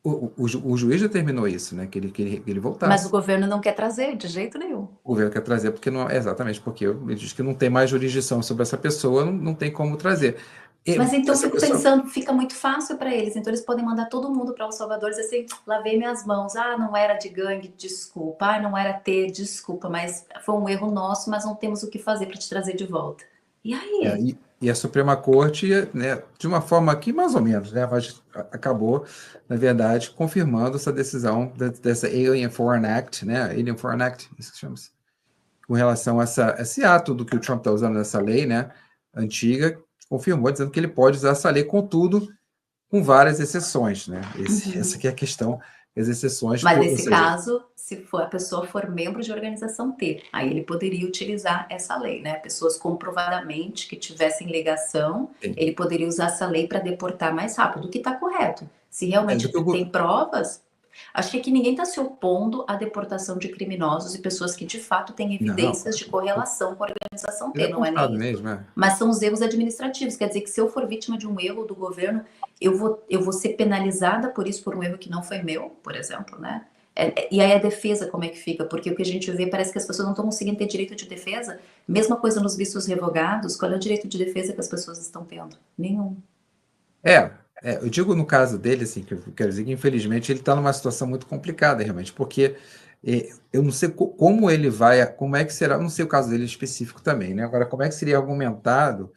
[SPEAKER 2] O juiz determinou isso, né? Que ele
[SPEAKER 1] Mas o
[SPEAKER 2] voltasse.
[SPEAKER 1] governo não quer trazer, de jeito nenhum.
[SPEAKER 2] O governo quer trazer, porque não, exatamente, porque ele diz que não tem mais jurisdição sobre essa pessoa, não tem como trazer.
[SPEAKER 1] Mas então eu
[SPEAKER 2] Essa
[SPEAKER 1] fico
[SPEAKER 2] pessoa.
[SPEAKER 1] pensando, fica muito fácil para eles, então eles podem mandar todo mundo para El Salvador e dizer assim, lavei minhas mãos, ah, não era de gangue, desculpa, ah, não era ter, desculpa, mas foi um erro nosso, mas não temos o que fazer para te trazer de volta. E aí?
[SPEAKER 2] E a Suprema Corte, né, de uma forma aqui mais ou menos, né, mas acabou, na verdade, confirmando essa decisão dessa Alien Foreign Act, né, Alien Foreign Act, isso que chama-se, com relação a esse ato do que o Trump está usando nessa lei, né, antiga, confirmou, dizendo que ele pode usar essa lei, contudo, com várias exceções, né, essa
[SPEAKER 1] Uhum.
[SPEAKER 2] aqui é a questão, as exceções,
[SPEAKER 1] Mas
[SPEAKER 2] ou
[SPEAKER 1] nesse
[SPEAKER 2] seja,
[SPEAKER 1] caso, se for, a pessoa for membro de organização T, aí ele poderia utilizar essa lei, né? Pessoas comprovadamente que tivessem ligação,
[SPEAKER 2] tem,
[SPEAKER 1] ele poderia usar essa lei para deportar mais rápido, o que está correto. Se
[SPEAKER 2] é do
[SPEAKER 1] realmente
[SPEAKER 2] que
[SPEAKER 1] tem provas, acho que aqui ninguém está se opondo à deportação de criminosos e pessoas que de fato têm
[SPEAKER 2] não,
[SPEAKER 1] evidências de correlação com a organização
[SPEAKER 2] ele é
[SPEAKER 1] T, não é
[SPEAKER 2] apontado
[SPEAKER 1] nem isso.
[SPEAKER 2] mesmo, né?
[SPEAKER 1] Mas são os erros administrativos, quer dizer que se eu for vítima de um erro do governo, eu vou ser penalizada por isso, por um erro que não foi meu, por exemplo, né? E aí a defesa, como é que fica? Porque o que a gente vê parece que as pessoas não estão conseguindo ter direito de defesa. Mesma coisa nos vistos revogados, qual é o direito de defesa que as pessoas estão tendo? Nenhum.
[SPEAKER 2] É, eu digo no caso dele, assim, que eu quero dizer que infelizmente ele está numa situação muito complicada, realmente, porque eu não sei como ele vai, como é que será, não sei o caso dele específico também, né? Agora, como é que seria argumentado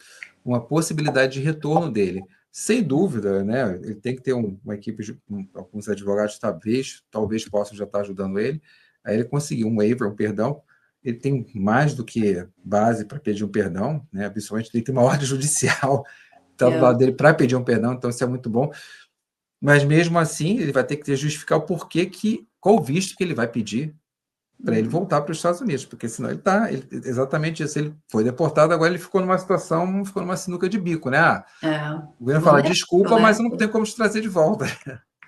[SPEAKER 2] uma possibilidade de retorno dele? Sem dúvida, né? Ele tem que ter uma equipe, alguns advogados, talvez possam já estar ajudando ele. Aí ele conseguiu um waiver, um perdão. Ele tem mais do que base para pedir um perdão, né? Principalmente ele tem uma ordem judicial está do
[SPEAKER 1] É.
[SPEAKER 2] lado dele para pedir um perdão, então isso é muito bom. Mas mesmo assim, ele vai ter que justificar o porquê qual o visto que ele vai pedir para ele voltar para os Estados Unidos, porque senão exatamente isso, ele foi deportado, agora ele ficou numa sinuca de bico, né? O governo fala,
[SPEAKER 1] Vulnerável,
[SPEAKER 2] desculpa, mas eu não
[SPEAKER 1] né?
[SPEAKER 2] tenho como te trazer de volta.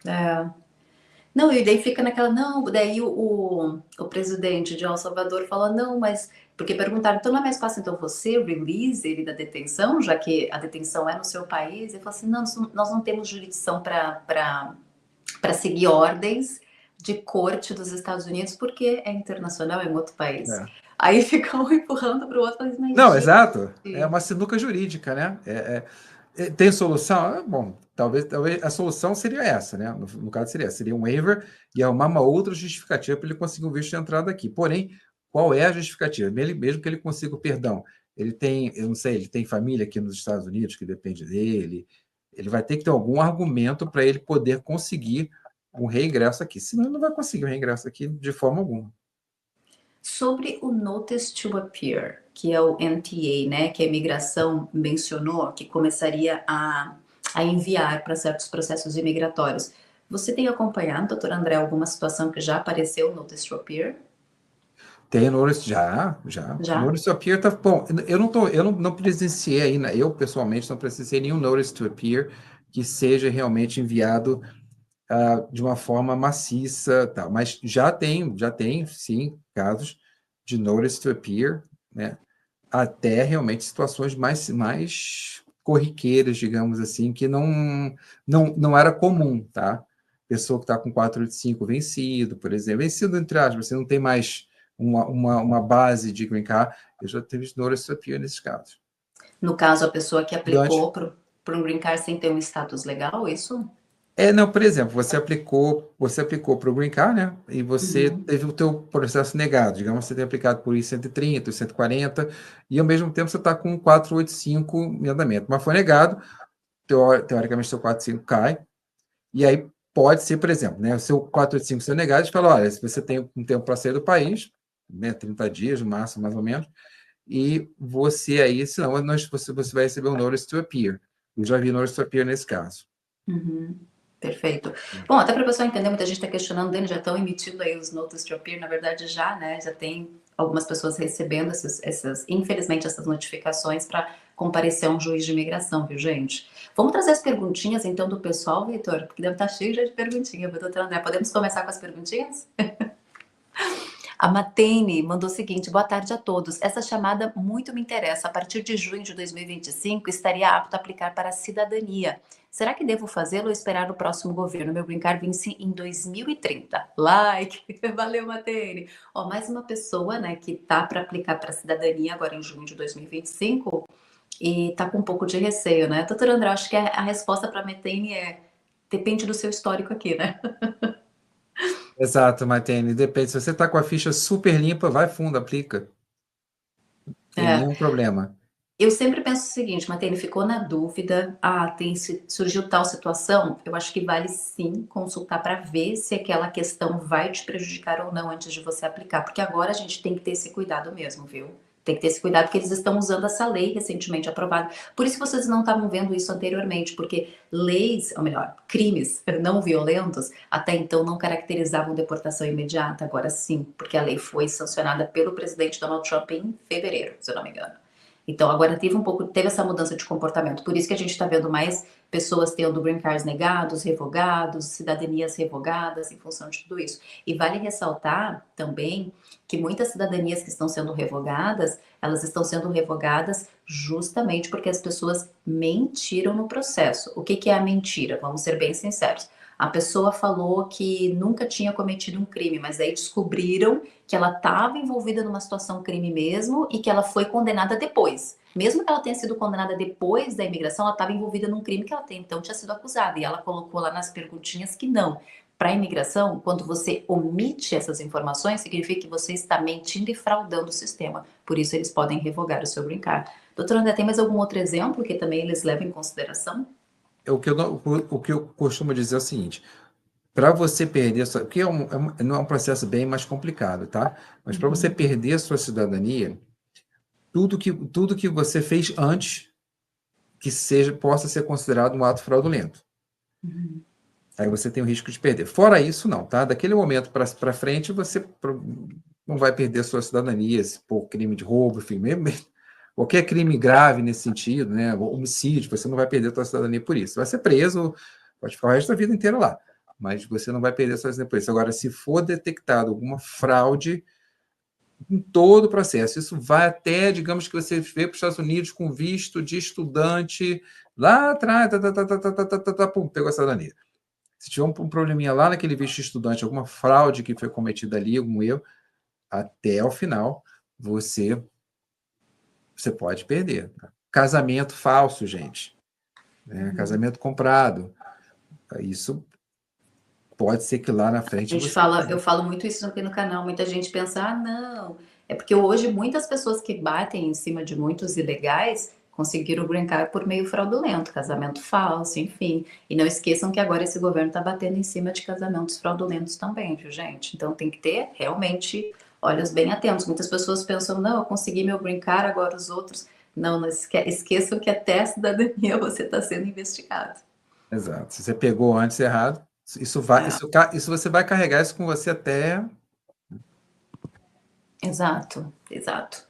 [SPEAKER 1] É. Não, e daí fica naquela, não, daí o presidente de El Salvador falou, não, mas, porque perguntaram, então não é mais fácil então você release ele da detenção, já que a detenção é no seu país? Ele falou assim, não, nós não temos jurisdição para seguir ordens de corte dos Estados Unidos, porque é internacional, é em outro país.
[SPEAKER 2] É.
[SPEAKER 1] Aí fica um empurrando para o outro, mas
[SPEAKER 2] Não,
[SPEAKER 1] gente,
[SPEAKER 2] exato. É uma sinuca jurídica, né? Tem solução? Bom, talvez a solução seria essa, né? No caso seria um waiver e arrumar uma outra justificativa para ele conseguir um visto de entrada aqui. Porém, qual é a justificativa? Mesmo que ele consiga o perdão, ele tem, eu não sei, ele tem família aqui nos Estados Unidos que depende dele, ele vai ter que ter algum argumento para ele poder conseguir um reingresso aqui. Senão ele não vai conseguir um reingresso aqui de forma alguma.
[SPEAKER 1] sobre o Notice to Appear, que é o NTA, né, que a imigração mencionou, que começaria a enviar para certos processos imigratórios. Você tem acompanhado, doutor André, alguma situação que já apareceu no Notice to Appear?
[SPEAKER 2] Tem Notice, já.
[SPEAKER 1] Já?
[SPEAKER 2] Notice to Appear tá bom. Eu não presenciei ainda, eu pessoalmente não presenciei nenhum Notice to Appear que seja realmente enviado de uma forma maciça, tá? Mas já tem, sim, casos de notice to appear, né? Até realmente situações mais corriqueiras, digamos assim, que não era comum, tá? Pessoa que está com 485 vencido, por exemplo, vencido entre aspas, você não tem mais uma base de green card, eu já tive notice to appear nesses casos.
[SPEAKER 1] No caso, a pessoa que
[SPEAKER 2] Durante
[SPEAKER 1] aplicou para um green card sem ter um status legal, isso?
[SPEAKER 2] Não, por exemplo, você aplicou para o Green Card, né? E você
[SPEAKER 1] Uhum.
[SPEAKER 2] teve o teu processo negado. Digamos que você tem aplicado por I-130, I-140, e ao mesmo tempo você está com 485 em andamento. Mas foi negado, teoricamente seu 485 cai, e aí pode ser, por exemplo, né? O seu 485 ser negado, a gente fala, olha, se você tem um tempo para sair do país, né? 30 dias no máximo, mais ou menos, e você aí, senão você vai receber um Notice to Appear. Eu já vi Notice to Appear nesse caso.
[SPEAKER 1] Uhum. Perfeito. Bom, até para o pessoal entender, muita gente está questionando, Dani, já estão emitindo aí os notice to appear, na verdade já, né, já tem algumas pessoas recebendo infelizmente, essas notificações para comparecer a um juiz de imigração, viu, gente? Vamos trazer as perguntinhas, então, do pessoal, Vitor, porque deve estar cheio já de perguntinha, viu, doutora André? Podemos começar com as perguntinhas? A Matene mandou o seguinte: boa tarde a todos. Essa chamada muito me interessa. A partir de junho de 2025, estaria apto a aplicar para a cidadania. Será que devo fazê-lo ou esperar o próximo governo? Meu green card vence em 2030. Like! Valeu, Matene. Ó, mais uma pessoa, né, que tá para aplicar para a cidadania agora em junho de 2025 e tá com um pouco de receio, né? Doutor André, acho que a resposta para a Matene depende do seu histórico aqui, né?
[SPEAKER 2] Exato, Matene. Depende. Se você está com a ficha super limpa, vai fundo, aplica. Tem
[SPEAKER 1] É.
[SPEAKER 2] nenhum problema.
[SPEAKER 1] Eu sempre penso o seguinte, Matheus, ficou na dúvida, surgiu tal situação, eu acho que vale sim consultar para ver se aquela questão vai te prejudicar ou não antes de você aplicar, porque agora a gente tem que ter esse cuidado mesmo, viu? Tem que ter esse cuidado porque eles estão usando essa lei recentemente aprovada. Por isso que vocês não estavam vendo isso anteriormente, porque leis, ou melhor, crimes não violentos, até então não caracterizavam deportação imediata, agora sim, porque a lei foi sancionada pelo presidente Donald Trump em fevereiro, se eu não me engano. Então agora teve essa mudança de comportamento. Por isso que a gente está vendo mais pessoas tendo green cards negados, revogados, cidadanias revogadas em função de tudo isso. E vale ressaltar também que muitas cidadanias que estão sendo revogadas, elas estão sendo revogadas justamente porque as pessoas mentiram no processo. O que é a mentira? Vamos ser bem sinceros. A pessoa falou que nunca tinha cometido um crime, mas aí descobriram que ela estava envolvida numa situação crime mesmo e que ela foi condenada depois. Mesmo que ela tenha sido condenada depois da imigração, ela estava envolvida num crime que ela até então tinha sido acusada. E ela colocou lá nas perguntinhas que não. Para a imigração, quando você omite essas informações, significa que você está mentindo e fraudando o sistema. Por isso, eles podem revogar o seu green card. Doutora André, tem mais algum outro exemplo que também eles levam em consideração?
[SPEAKER 2] O que eu costumo dizer é o seguinte: para você perder a sua. Porque não é um processo bem mais complicado, tá? Mas para você
[SPEAKER 1] Uhum,
[SPEAKER 2] perder a sua cidadania, tudo que você fez antes possa ser considerado um ato fraudulento.
[SPEAKER 1] uhum.
[SPEAKER 2] Aí você tem o risco de perder. Fora isso, não, tá? Daquele momento para frente, você não vai perder a sua cidadania, se for crime de roubo, enfim, mesmo, qualquer crime grave nesse sentido, né? Homicídio, você não vai perder a sua cidadania por isso. Você vai ser preso, pode ficar o resto da vida inteira lá, mas você não vai perder a sua cidadania por isso. Agora, se for detectado alguma fraude em todo o processo, isso vai até, digamos que você veio para os Estados Unidos com visto de estudante, lá atrás, pum, pegou a cidadania. Se tiver um probleminha lá naquele visto de estudante, alguma fraude que foi cometida ali, algum erro, até o final você pode perder. Tá? Casamento falso, gente. Né? Casamento comprado. Isso pode ser que lá na frente você.
[SPEAKER 1] Eu falo muito isso aqui no canal, muita gente pensa, ah, não. É porque hoje muitas pessoas que batem em cima de muitos ilegais conseguiram o green card por meio fraudulento, casamento falso, enfim. E não esqueçam que agora esse governo está batendo em cima de casamentos fraudulentos também, viu, gente? Então tem que ter realmente olhos bem atentos. Muitas pessoas pensam, não, eu consegui meu green card, agora os outros. Não, não esqueçam que até a cidadania você está sendo investigado.
[SPEAKER 2] Exato. Se você pegou antes errado, isso vai,
[SPEAKER 1] É,
[SPEAKER 2] isso você vai carregar isso com você até.
[SPEAKER 1] exato, exato.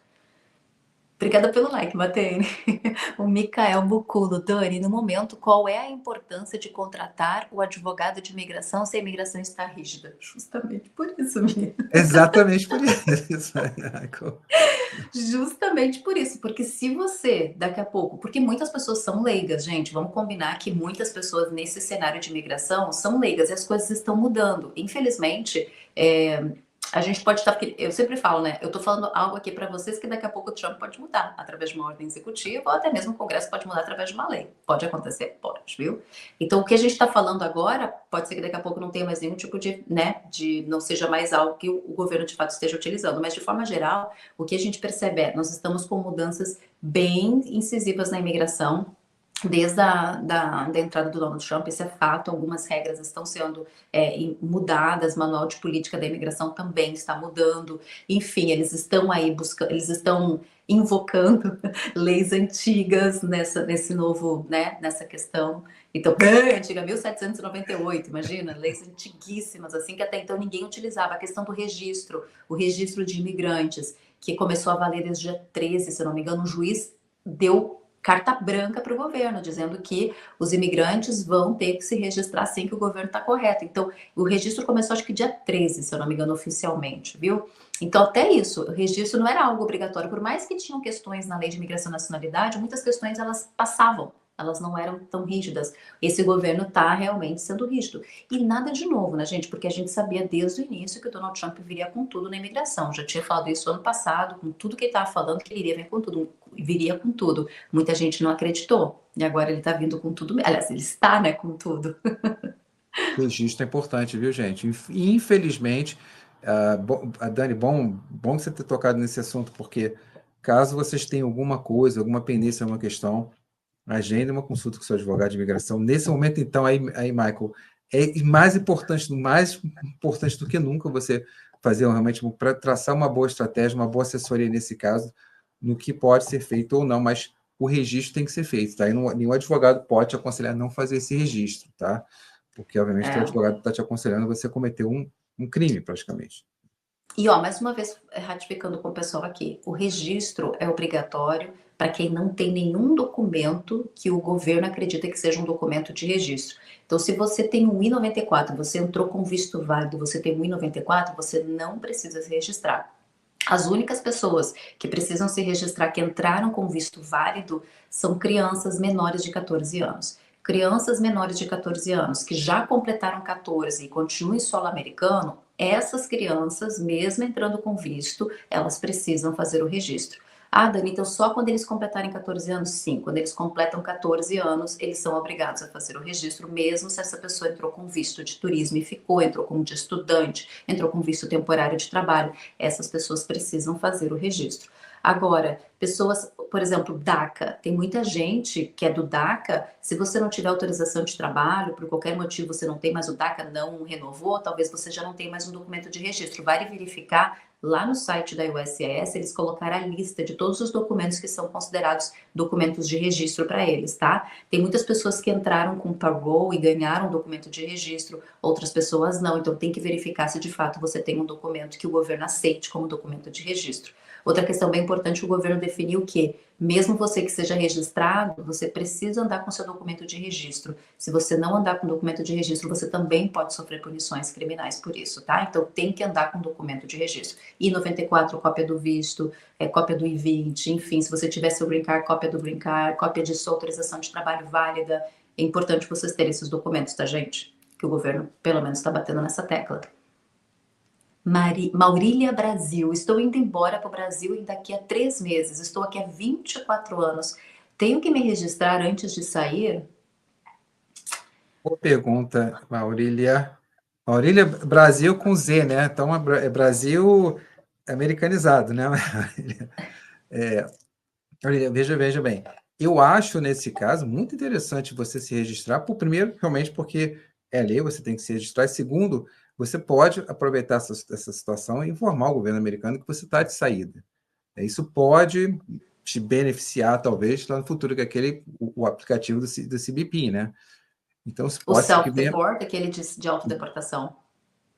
[SPEAKER 1] Obrigada pelo like, Matene. O Micael Buculo, Dani, no momento, qual é a importância de contratar o advogado de imigração se a imigração está rígida? Justamente por isso, menina.
[SPEAKER 2] Exatamente por isso, Michael.
[SPEAKER 1] Justamente por isso, porque se você, daqui a pouco, porque muitas pessoas são leigas, gente, vamos combinar que muitas pessoas nesse cenário de imigração são leigas e as coisas estão mudando. Infelizmente, a gente pode estar. Eu sempre falo, né? Eu tô falando algo aqui para vocês que daqui a pouco o Trump pode mudar através de uma ordem executiva, ou até mesmo o Congresso pode mudar através de uma lei. Pode acontecer? Pode, viu? Então, o que a gente está falando agora, pode ser que daqui a pouco não tenha mais nenhum tipo de, né? De não seja mais algo que o governo de fato esteja utilizando. Mas, de forma geral, o que a gente percebe é, nós estamos com mudanças bem incisivas na imigração, desde da entrada do Donald Trump, isso é fato, algumas regras estão sendo mudadas, manual de política da imigração também está mudando, enfim, eles estão aí buscando, eles estão invocando leis antigas nesse novo, né, nessa questão. Então, bem antiga, 1798, imagina, leis antiguíssimas, assim, que até então ninguém utilizava. A questão do registro, o registro de imigrantes, que começou a valer desde o dia 13, se eu não me engano, o juiz deu carta branca para o governo, dizendo que os imigrantes vão ter que se registrar assim que o governo está correto. Então, o registro começou acho que dia 13, se eu não me engano, oficialmente, viu? Então, até isso, o registro não era algo obrigatório, por mais que tinham questões na lei de imigração e nacionalidade, muitas questões elas passavam, elas não eram tão rígidas. Esse governo está realmente sendo rígido. E nada de novo, né, gente? Porque a gente sabia desde o início que o Donald Trump viria com tudo na imigração. Já tinha falado isso ano passado, com tudo que ele estava falando, que ele iria vir com tudo, viria com tudo. Muita gente não acreditou. E agora ele está vindo com tudo. Aliás, ele está, né, com tudo.
[SPEAKER 2] Registro é importante, viu, gente? Infelizmente, Dani, bom você ter tocado nesse assunto, porque caso vocês tenham alguma coisa, alguma pendência, alguma questão, agende uma consulta com o seu advogado de imigração. Nesse momento, então, aí Michael, é mais importante do que nunca você fazer realmente para traçar uma boa estratégia, uma boa assessoria nesse caso, no que pode ser feito ou não, mas o registro tem que ser feito, tá? E nenhum advogado pode te aconselhar a não fazer esse registro, tá? Porque, obviamente, o teu
[SPEAKER 1] É.
[SPEAKER 2] advogado está te aconselhando você cometer um crime, praticamente.
[SPEAKER 1] E ó, mais uma vez, ratificando com o pessoal aqui, o registro é obrigatório para quem não tem nenhum documento que o governo acredita que seja um documento de registro. Então, se você tem um I-94, você entrou com visto válido, você tem um I-94, você não precisa se registrar. As únicas pessoas que precisam se registrar que entraram com visto válido são crianças menores de 14 anos. Crianças menores de 14 anos que já completaram 14 e continuam em solo americano, essas crianças, mesmo entrando com visto, elas precisam fazer o registro. Ah, Dani, então só quando eles completarem 14 anos? Sim, quando eles completam 14 anos, eles são obrigados a fazer o registro, mesmo se essa pessoa entrou com visto de turismo e ficou, entrou como de estudante, entrou com visto temporário de trabalho, essas pessoas precisam fazer o registro. Agora, pessoas, por exemplo, DACA, tem muita gente que é do DACA, se você não tiver autorização de trabalho, por qualquer motivo você não tem mais o DACA, não renovou, talvez você já não tenha mais um documento de registro. Vale verificar lá no site da USCIS, eles colocaram a lista de todos os documentos que são considerados documentos de registro para eles, tá? Tem muitas pessoas que entraram com parole e ganharam um documento de registro, outras pessoas não, então tem que verificar se de fato você tem um documento que o governo aceite como documento de registro. Outra questão bem importante, o governo definiu que, mesmo você que seja registrado, você precisa andar com seu documento de registro. Se você não andar com documento de registro, você também pode sofrer punições criminais por isso, tá? Então tem que andar com documento de registro. I-94, cópia do visto, cópia do I-20, enfim, se você tiver seu green card, cópia do green card, cópia de sua autorização de trabalho válida. É importante vocês terem esses documentos, tá, gente? Que o governo, pelo menos, está batendo nessa tecla. Maurília Brasil, estou indo embora para o Brasil daqui a 3 meses, estou aqui há 24 anos, tenho que me registrar antes de sair?
[SPEAKER 2] Boa pergunta, Maurília. Maurília, Brasil com Z, né? Então é Brasil americanizado, né? Maurília, veja bem. Eu acho, nesse caso, muito interessante você se registrar, primeiro, realmente, porque é lei, você tem que se registrar, e segundo, você pode aproveitar essa situação e informar o governo americano que você está de saída. Isso pode te beneficiar, talvez, lá no futuro, com o aplicativo do CBP, né? Então, se
[SPEAKER 1] O
[SPEAKER 2] pode ser que venha.
[SPEAKER 1] self-deport, aquele de autodeportação.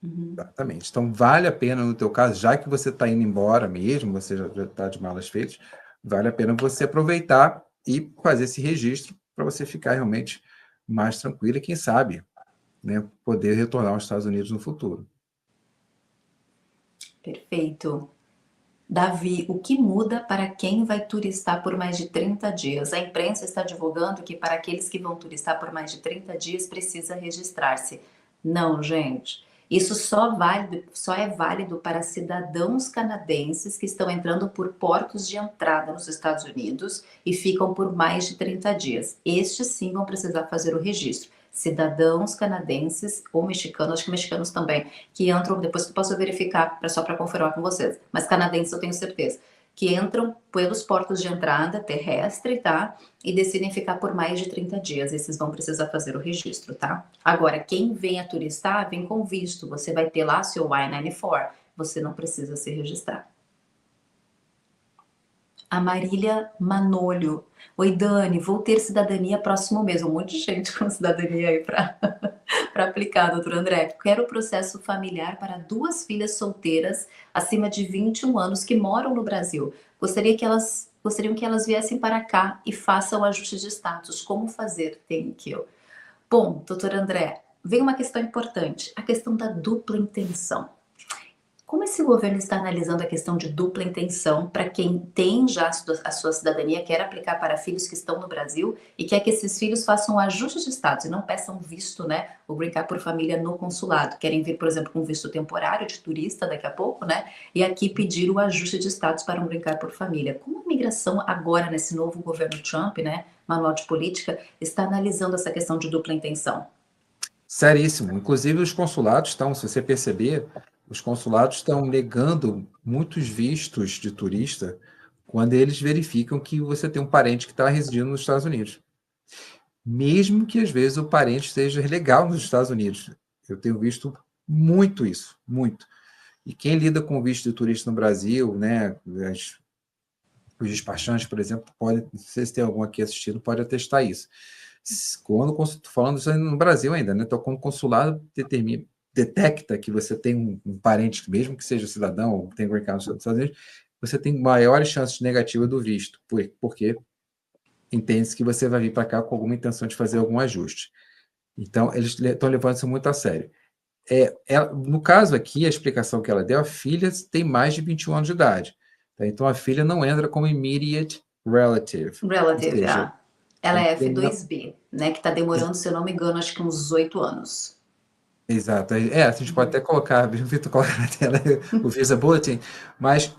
[SPEAKER 1] Uhum.
[SPEAKER 2] Exatamente. Então, vale a pena, no teu caso, já que você está indo embora mesmo, você já está de malas feitas, vale a pena você aproveitar e fazer esse registro para você ficar realmente mais tranquilo e, quem sabe, né, poder retornar aos Estados Unidos no futuro.
[SPEAKER 1] Perfeito. Davi, o que muda para quem vai turistar por mais de 30 dias? A imprensa está divulgando que para aqueles que vão turistar por mais de 30 dias precisa registrar-se. Não, gente. Isso só é válido para cidadãos canadenses que estão entrando por portos de entrada nos Estados Unidos e ficam por mais de 30 dias. Estes sim vão precisar fazer o registro. Cidadãos canadenses ou mexicanos, acho que mexicanos também, que entram, depois que eu posso verificar, só para confirmar com vocês, mas canadenses eu tenho certeza, que entram pelos portos de entrada terrestre, tá? E decidem ficar por mais de 30 dias. Esses vão precisar fazer o registro, tá? Agora, quem vem a turistar, vem com visto. Você vai ter lá seu I-94. Você não precisa se registrar. A Marília Manolho. Oi, Dani, vou ter cidadania próximo mês. Um monte de gente com cidadania aí para aplicar, doutor André. Quero o processo familiar para 2 filhas solteiras acima de 21 anos que moram no Brasil. Gostariam que elas viessem para cá e façam o ajuste de status. Como fazer? Thank you. Bom, doutor André, vem uma questão importante, a questão da dupla intenção. Como esse governo está analisando a questão de dupla intenção para quem tem já a sua cidadania, quer aplicar para filhos que estão no Brasil e quer que esses filhos façam ajuste de status e não peçam visto, né, o green card por família no consulado. Querem vir, por exemplo, com visto temporário de turista daqui a pouco, né, e aqui pedir o ajuste de status para um green card por família. Como a imigração agora, nesse novo governo Trump, né, manual de política, está analisando essa questão de dupla intenção?
[SPEAKER 2] Seríssimo. Inclusive, os consulados estão, se você perceber, os consulados estão negando muitos vistos de turista quando eles verificam que você tem um parente que está residindo nos Estados Unidos. Mesmo que, às vezes, o parente seja legal nos Estados Unidos. Eu tenho visto muito isso, muito. E quem lida com visto de turista no Brasil, né, os despachantes, por exemplo, pode, não sei se tem algum aqui assistindo, pode atestar isso. Quando estou falando isso no Brasil ainda, né? Então, quando o consulado detecta que você tem um parente, mesmo que seja cidadão ou tem green card nos Estados Unidos, você tem maiores chances negativas do visto, porque entende-se que você vai vir para cá com alguma intenção de fazer algum ajuste. Então, eles estão levando isso muito a sério. No caso aqui, a explicação que ela deu, a filha tem mais de 21 anos de idade. Tá? Então, a filha não entra como immediate relative.
[SPEAKER 1] Relative,
[SPEAKER 2] Ou seja,
[SPEAKER 1] ela é F2B, né, que está demorando, se eu não me engano, acho que uns 8 anos.
[SPEAKER 2] Exato. A gente pode até colocar, o Vitor coloca na tela o Visa Bulletin, mas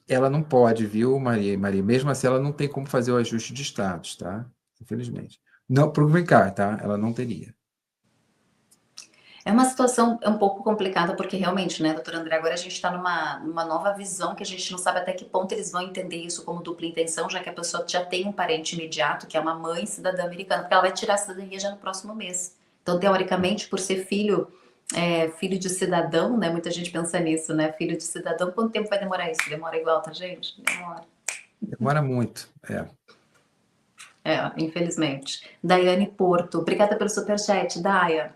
[SPEAKER 2] ela não pode, viu, Maria? Maria, mesmo assim, ela não tem como fazer o ajuste de status, tá? Infelizmente. Não, para o Green Card, tá? Ela não teria.
[SPEAKER 1] É uma situação um pouco complicada, porque realmente, né, doutor André, agora a gente está numa nova visão que a gente não sabe até que ponto eles vão entender isso como dupla intenção, já que a pessoa já tem um parente imediato, que é uma mãe cidadã americana, porque ela vai tirar a cidadania já no próximo mês. Então, teoricamente, por ser filho de cidadão, né, muita gente pensa nisso, né, filho de cidadão, quanto tempo vai demorar isso? Demora igual, tá, gente? Demora.
[SPEAKER 2] Demora muito,
[SPEAKER 1] Infelizmente. Daiane Porto, obrigada pelo superchat, Daia.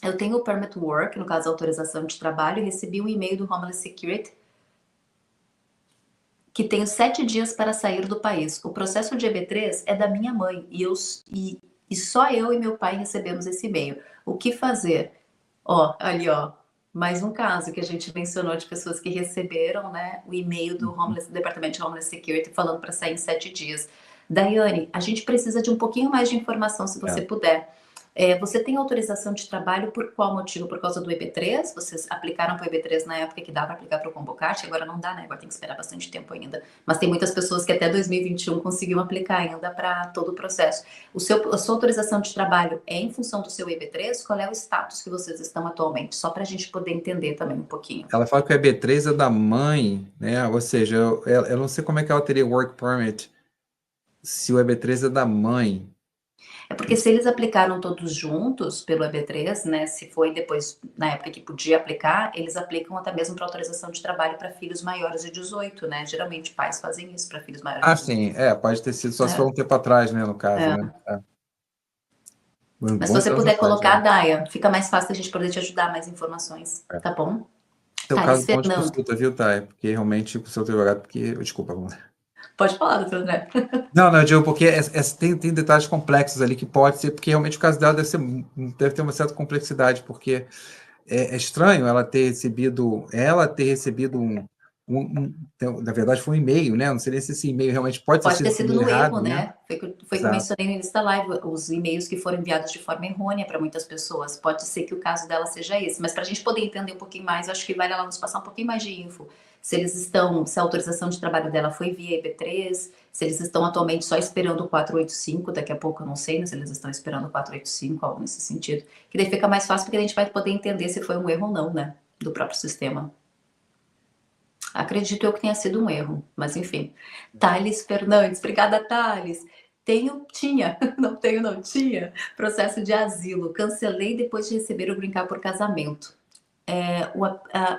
[SPEAKER 1] Eu tenho o Permit Work, no caso, a autorização de trabalho, e recebi um e-mail do Homeland Security que tenho 7 dias para sair do país. O processo de EB3 é da minha mãe e só eu e meu pai recebemos esse e-mail. O que fazer? Ó, ali, ó, mais um caso que a gente mencionou de pessoas que receberam, né, o e-mail do Departamento de Homeland Security falando para sair em 7 dias. Daiane, a gente precisa de um pouquinho mais de informação, se você puder. Você tem autorização de trabalho por qual motivo? Por causa do EB3? Vocês aplicaram para o EB3 na época que dá para aplicar para o Combocart? Agora não dá, né? Agora tem que esperar bastante tempo ainda. Mas tem muitas pessoas que até 2021 conseguiram aplicar ainda para todo o processo. A sua autorização de trabalho é em função do seu EB3? Qual é o status que vocês estão atualmente? Só para a gente poder entender também um pouquinho.
[SPEAKER 2] Ela fala que o EB3 é da mãe, né? Ou seja, eu não sei como é que ela teria work permit se o EB3 é da mãe.
[SPEAKER 1] É porque se eles aplicaram todos juntos pelo EB3, né, se foi depois, na época que podia aplicar, eles aplicam até mesmo para autorização de trabalho para filhos maiores de 18, né? Geralmente pais fazem isso para filhos maiores de 18.
[SPEAKER 2] Sim, pode ter sido só se for um tempo atrás, né, no caso, né?
[SPEAKER 1] Mas se você puder colocar, Daia, fica mais fácil a gente poder te ajudar mais informações, tá bom?
[SPEAKER 2] Seu
[SPEAKER 1] Thales
[SPEAKER 2] caso bom de
[SPEAKER 1] Fernando.
[SPEAKER 2] consulta, viu, Thay? Porque realmente o seu advogado, desculpa, vamos lá.
[SPEAKER 1] Pode falar, doutor André.
[SPEAKER 2] Não, eu digo porque tem detalhes complexos ali que pode ser, porque realmente o caso dela deve ter uma certa complexidade, porque é estranho ela ter recebido na verdade foi um e-mail, né? Não sei nem se esse e-mail realmente pode ter
[SPEAKER 1] Pode
[SPEAKER 2] sido
[SPEAKER 1] ter
[SPEAKER 2] esse
[SPEAKER 1] sido
[SPEAKER 2] e-mail
[SPEAKER 1] no
[SPEAKER 2] errado,
[SPEAKER 1] erro,
[SPEAKER 2] né?
[SPEAKER 1] né? Foi que eu
[SPEAKER 2] Exato.
[SPEAKER 1] mencionei no início da live, os e-mails que foram enviados de forma errônea para muitas pessoas. Pode ser que o caso dela seja esse, mas para a gente poder entender um pouquinho mais, acho que vale ela nos passar um pouquinho mais de info. Se a autorização de trabalho dela foi via EB3, se eles estão atualmente só esperando o 485, daqui a pouco eu não sei, né, se eles estão esperando o 485, algo nesse sentido. Que daí fica mais fácil porque a gente vai poder entender se foi um erro ou não, né? Do próprio sistema. Acredito eu que tenha sido um erro, mas enfim. Thales Fernandes, obrigada, Thales. Não tenho, não tinha, processo de asilo. Cancelei depois de receber o brincar por casamento.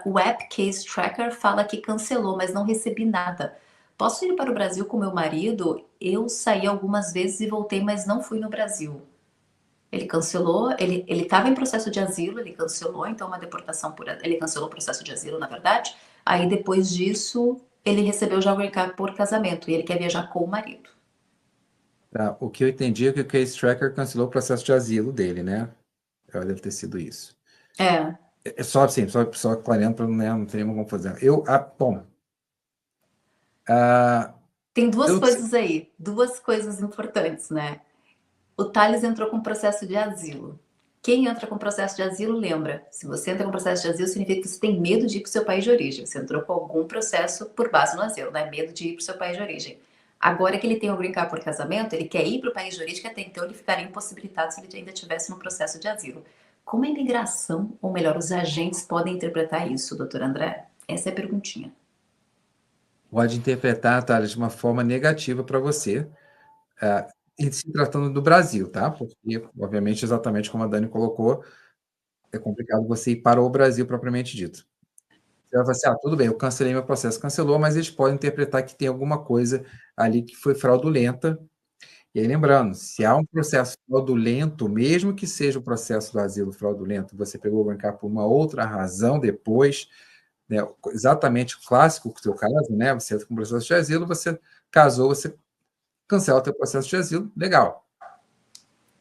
[SPEAKER 1] O App Case Tracker fala que cancelou, mas não recebi nada. Posso ir para o Brasil com meu marido? Eu saí algumas vezes e voltei, mas não fui no Brasil. Ele cancelou, ele estava em processo de asilo, ele cancelou então uma deportação ele cancelou o processo de asilo, na verdade. Aí depois disso, ele recebeu já o green card por casamento e ele quer viajar com o marido.
[SPEAKER 2] Tá, o que eu entendi é que o Case Tracker cancelou o processo de asilo dele, né? Deve ter sido isso.
[SPEAKER 1] É,
[SPEAKER 2] É só assim, só clareando para não ter nenhuma confusão. Bom,
[SPEAKER 1] tem duas
[SPEAKER 2] eu não sei.
[SPEAKER 1] coisas aí, duas coisas importantes, né? O Thales entrou com processo de asilo. Quem entra com processo de asilo, lembra, se você entra com processo de asilo, significa que você tem medo de ir para o seu país de origem. Você entrou com algum processo por base no asilo, né? Medo de ir para o seu país de origem. Agora que ele tem o green card por casamento, ele quer ir para o país de origem, que até então ele ficaria impossibilitado se ele ainda estivesse no processo de asilo. Como a imigração, ou melhor, os agentes podem interpretar isso, doutor André? Essa é a perguntinha.
[SPEAKER 2] Pode interpretar, Thales, de uma forma negativa para você, em se tratando do Brasil, tá? Porque, obviamente, exatamente como a Dani colocou, é complicado você ir para o Brasil propriamente dito. Você vai falar assim, tudo bem, eu cancelei meu processo, cancelou, mas eles podem interpretar que tem alguma coisa ali que foi fraudulenta. E aí, lembrando, se há um processo fraudulento, mesmo que seja o processo do asilo fraudulento, você pegou o green card por uma outra razão depois, né, exatamente o clássico do seu caso, né? Você entra com processo de asilo, você casou, você cancela o seu processo de asilo, legal.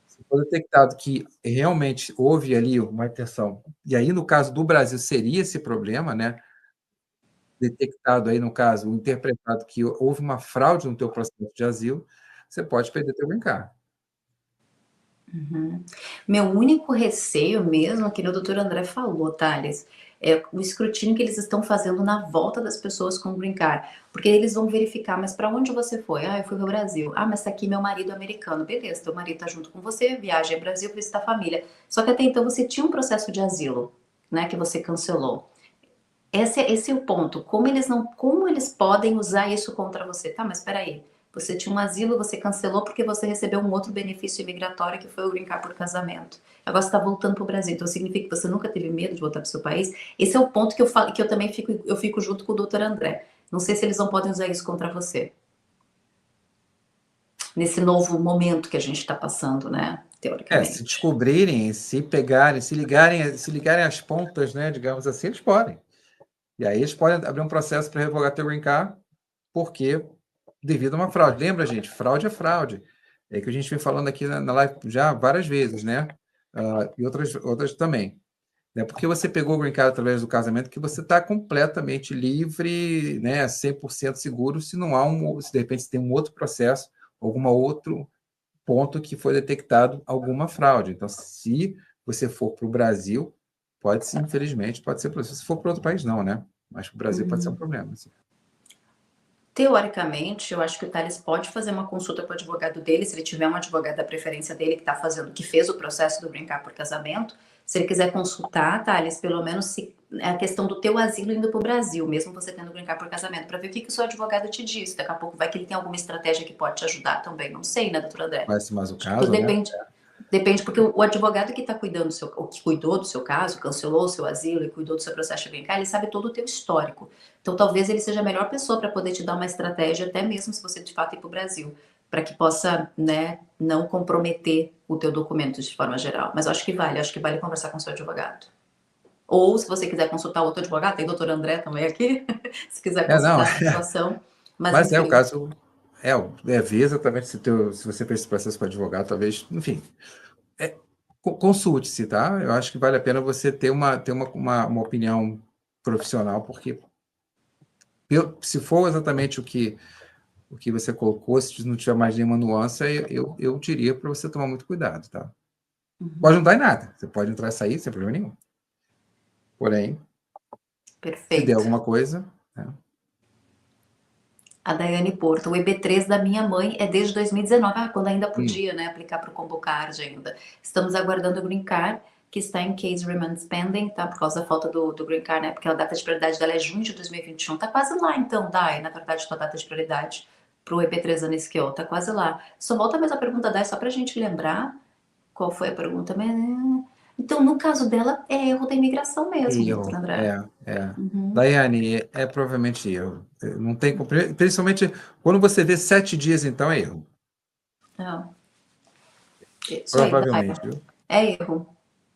[SPEAKER 2] Se for detectado que realmente houve ali uma intenção, e aí no caso do Brasil seria esse problema, né? Detectado aí no caso, interpretado que houve uma fraude no teu processo de asilo, você pode perder teu green card.
[SPEAKER 1] Uhum. Meu único receio mesmo, que o doutor André falou, Thales, é o escrutínio que eles estão fazendo na volta das pessoas com o green card. Porque eles vão verificar, mas para onde você foi? Ah, eu fui para o Brasil. Ah, mas tá aqui meu marido americano. Beleza, teu marido tá junto com você, viaja ao Brasil, visita a família. Só que até então você tinha um processo de asilo, né, que você cancelou. Esse é o ponto. Como eles podem usar isso contra você? Tá, mas espera aí. Você tinha um asilo, você cancelou porque você recebeu um outro benefício imigratório que foi o green card por casamento. Agora você está voltando para o Brasil, então significa que você nunca teve medo de voltar para o seu país? Esse é o ponto que eu falo, que eu também fico junto com o doutor André. Não sei se eles não podem usar isso contra você. Nesse novo momento que a gente está passando, né?
[SPEAKER 2] Se
[SPEAKER 1] Teoricamente.
[SPEAKER 2] descobrirem, se pegarem, se ligarem as pontas, né, digamos assim, eles podem. E aí eles podem abrir um processo para revogar teu green card, porque devido a uma fraude. Lembra, gente, fraude é fraude. É que a gente vem falando aqui na live já várias vezes, né? E outras também. Não é porque você pegou o green card através do casamento que você está completamente livre, né, 100% seguro, se de repente tem um outro processo, algum outro ponto que foi detectado alguma fraude. Então, se você for para o Brasil, infelizmente, pode ser problema. Se for para outro país, não, né? Mas para o Brasil pode ser um problema. Assim.
[SPEAKER 1] Teoricamente, eu acho que o Thales pode fazer uma consulta com o advogado dele, se ele tiver um advogado da preferência dele que fez o processo do brincar por casamento. Se ele quiser consultar, Thales, pelo menos a questão do teu asilo indo para o Brasil, mesmo você tendo brincar por casamento, para ver o que o seu advogado te diz. Daqui a pouco vai que ele tem alguma estratégia que pode te ajudar também. Não sei, né, doutor André?
[SPEAKER 2] Conhece mais o
[SPEAKER 1] Acho que tudo
[SPEAKER 2] caso, né?
[SPEAKER 1] depende. Depende, porque o advogado que está cuidando o que cuidou do seu caso, cancelou o seu asilo e cuidou do seu processo de brincar, ele sabe todo o teu histórico. Então, talvez ele seja a melhor pessoa para poder te dar uma estratégia, até mesmo se você de fato ir para o Brasil, para que possa, né, não comprometer o teu documento de forma geral. Mas eu acho que vale conversar com o seu advogado. Ou, se você quiser consultar outro advogado, tem o doutor André também aqui, se quiser
[SPEAKER 2] Não.
[SPEAKER 1] consultar essa situação. Mas,
[SPEAKER 2] Mas é o
[SPEAKER 1] enfim,
[SPEAKER 2] caso. Ver exatamente se você fez esse processo com advogado, talvez, enfim, consulte-se, tá? Eu acho que vale a pena você ter uma opinião profissional, porque se for exatamente o que você colocou, se não tiver mais nenhuma nuance, eu diria para você tomar muito cuidado, tá? Pode não dar em nada, você pode entrar e sair sem problema nenhum. Porém, se der
[SPEAKER 1] Perfeito.
[SPEAKER 2] alguma coisa, né?
[SPEAKER 1] A Daiane Porto, o EB3 da minha mãe é desde 2019, quando ainda
[SPEAKER 2] Hum.
[SPEAKER 1] podia, né, aplicar para o Combo Card ainda. Estamos aguardando o Green Card, que está em case remains pending, tá? Por causa da falta do Green Card, né? Porque a data de prioridade dela é junho de 2021. Tá quase lá, então, Dai, na verdade, tua data de prioridade para o EB3 Anisquio, tá quase lá. Só volta a mesma pergunta, Dai, só para a gente lembrar qual foi a pergunta. Então, no caso dela, é erro da imigração mesmo, doutor
[SPEAKER 2] Erro,
[SPEAKER 1] André.
[SPEAKER 2] é.
[SPEAKER 1] Uhum.
[SPEAKER 2] Daiane, é provavelmente erro. Não tem, principalmente quando você vê 7 dias, então é erro.
[SPEAKER 1] Não. Isso aí, Dai.
[SPEAKER 2] Provavelmente, viu?
[SPEAKER 1] É erro.